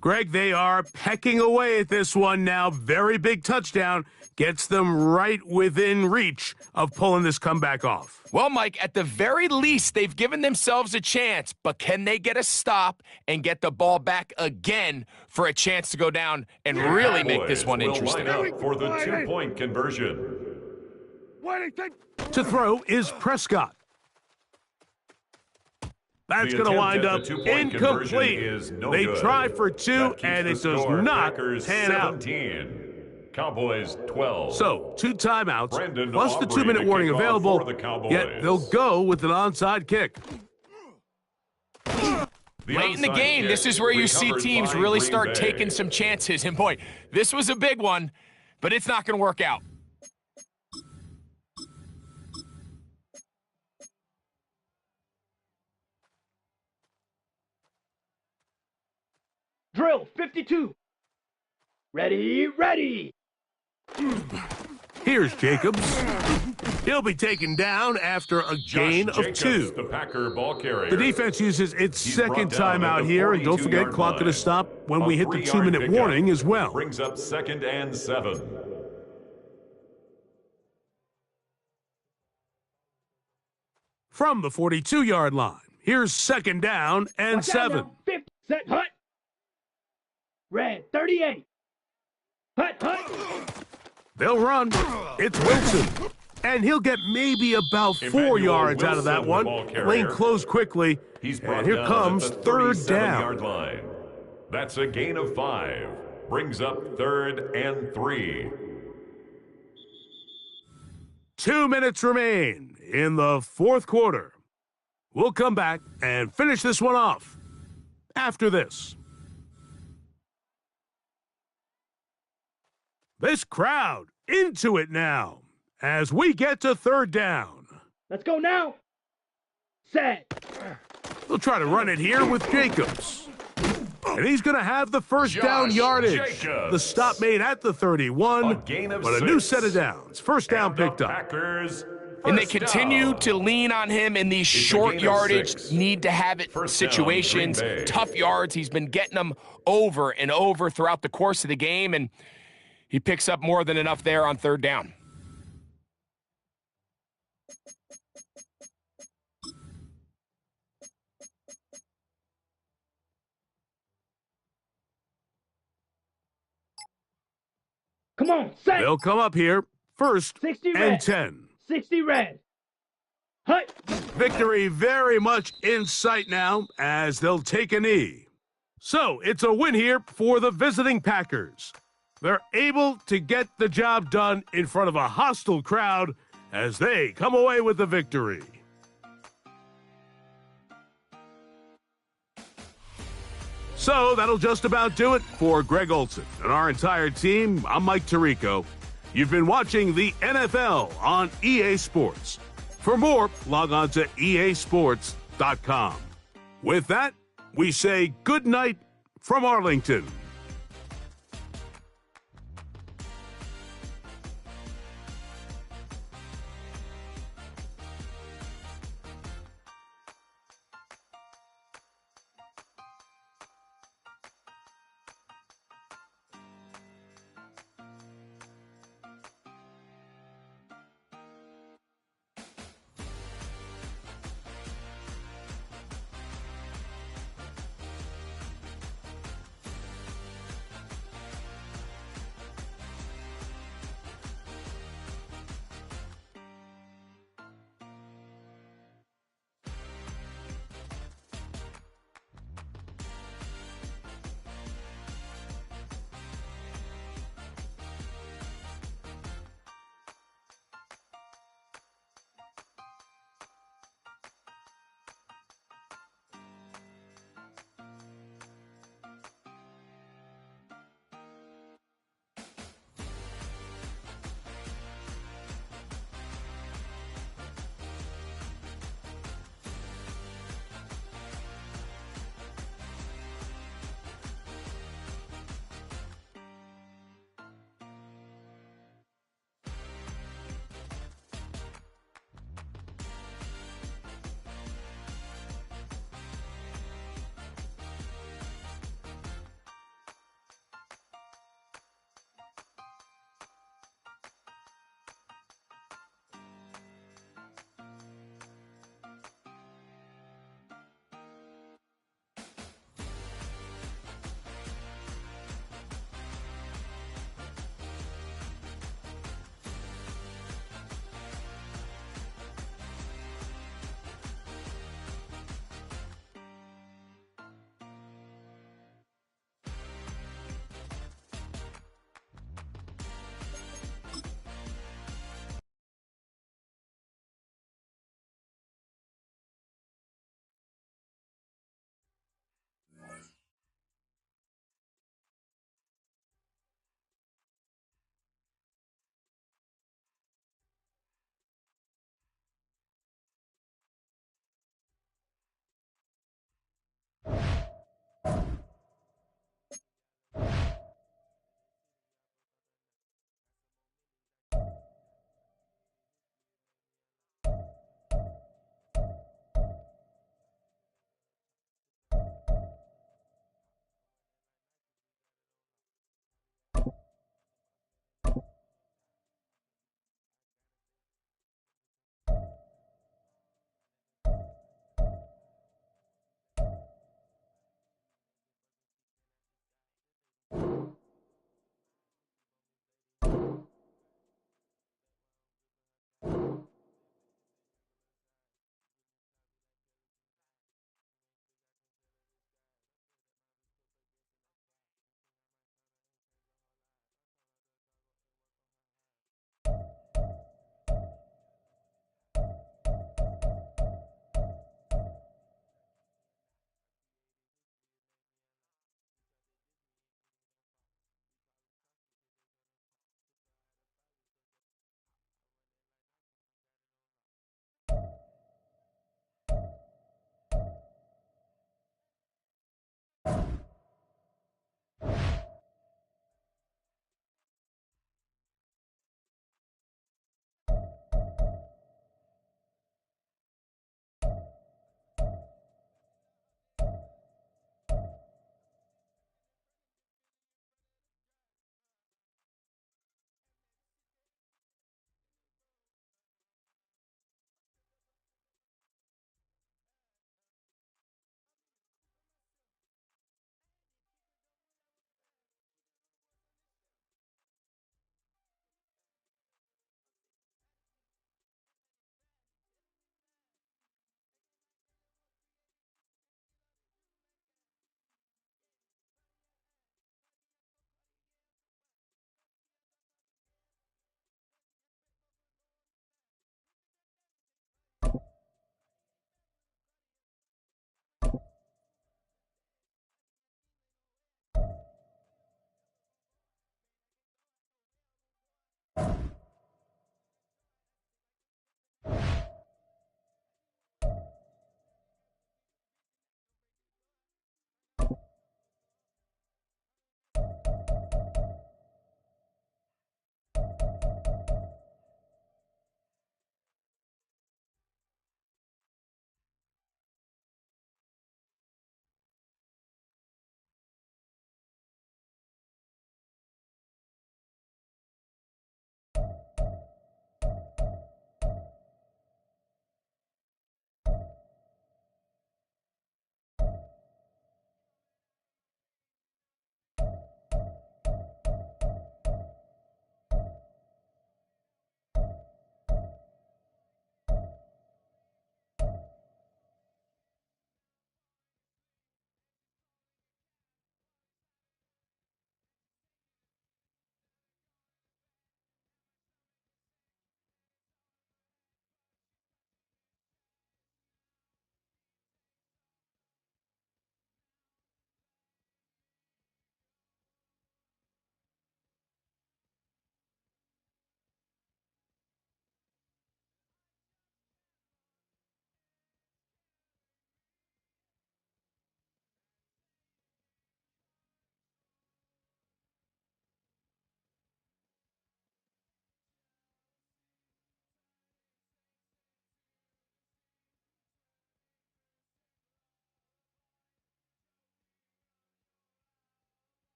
Greg, they are pecking away at this one now. Very big touchdown. Gets them right within reach of pulling this comeback off. Well, Mike, at the very least, they've given themselves a chance, but can they get a stop and get the ball back again for a chance to go down and really make this one interesting? Line up for the two-point conversion. To throw is Prescott. That's going to wind up incomplete. They try for two, and it does not pan out. Cowboys 12. So, 2 timeouts, Brandon plus the Aubrey 2-minute to warning kick off available, for the Cowboys. yet they'll go with an onside kick. Late in the game, this is where you see teams really start taking some chances. And boy, this was a big one, but it's not going to work out. Drill 52. Ready, ready. Here's Jacobs. He'll be taken down after a gain of 2. The Packer ball carrier. The defense uses its second timeout here, and don't forget, clock going to stop when we hit the 2-minute warning as well. Brings up 2nd and 7. From the 42-yard line, here's 2nd down and 7. 50, set, hut. Red 38. Hut. They'll run. It's Wilson. And he'll get maybe about 4 yards out of that one. Lane closed quickly. And here comes 3rd down. Line. That's a gain of 5. Brings up 3rd and 3. 2 minutes remain in the 4th quarter. We'll come back and finish this one off after this. This crowd into it now as we get to 3rd down. Let's go now. Set. They'll try to run it here with Jacobs. And he's going to have the first down yardage. Jacobs. The stop made at the 31, A gain of but a 6. new set of downs. First down picked up. Packers, And they first continue down. to lean on him in these a short gain of yardage, 6. need to have it First down, situations, Green Bay. tough yards. He's been getting them over and over throughout the course of the game, and he picks up more than enough there on 3rd down. Come on, set. They'll come up here, 1st 60 and red. 10. 60 red. Hut. Victory very much in sight now as they'll take a knee. So it's a win here for the visiting Packers. They're able to get the job done in front of a hostile crowd as they come away with the victory. So that'll just about do it for Greg Olson and our entire team. I'm Mike Tirico. You've been watching the NFL on EA Sports. For more, log on to easports.com. With that, we say good night from Arlington.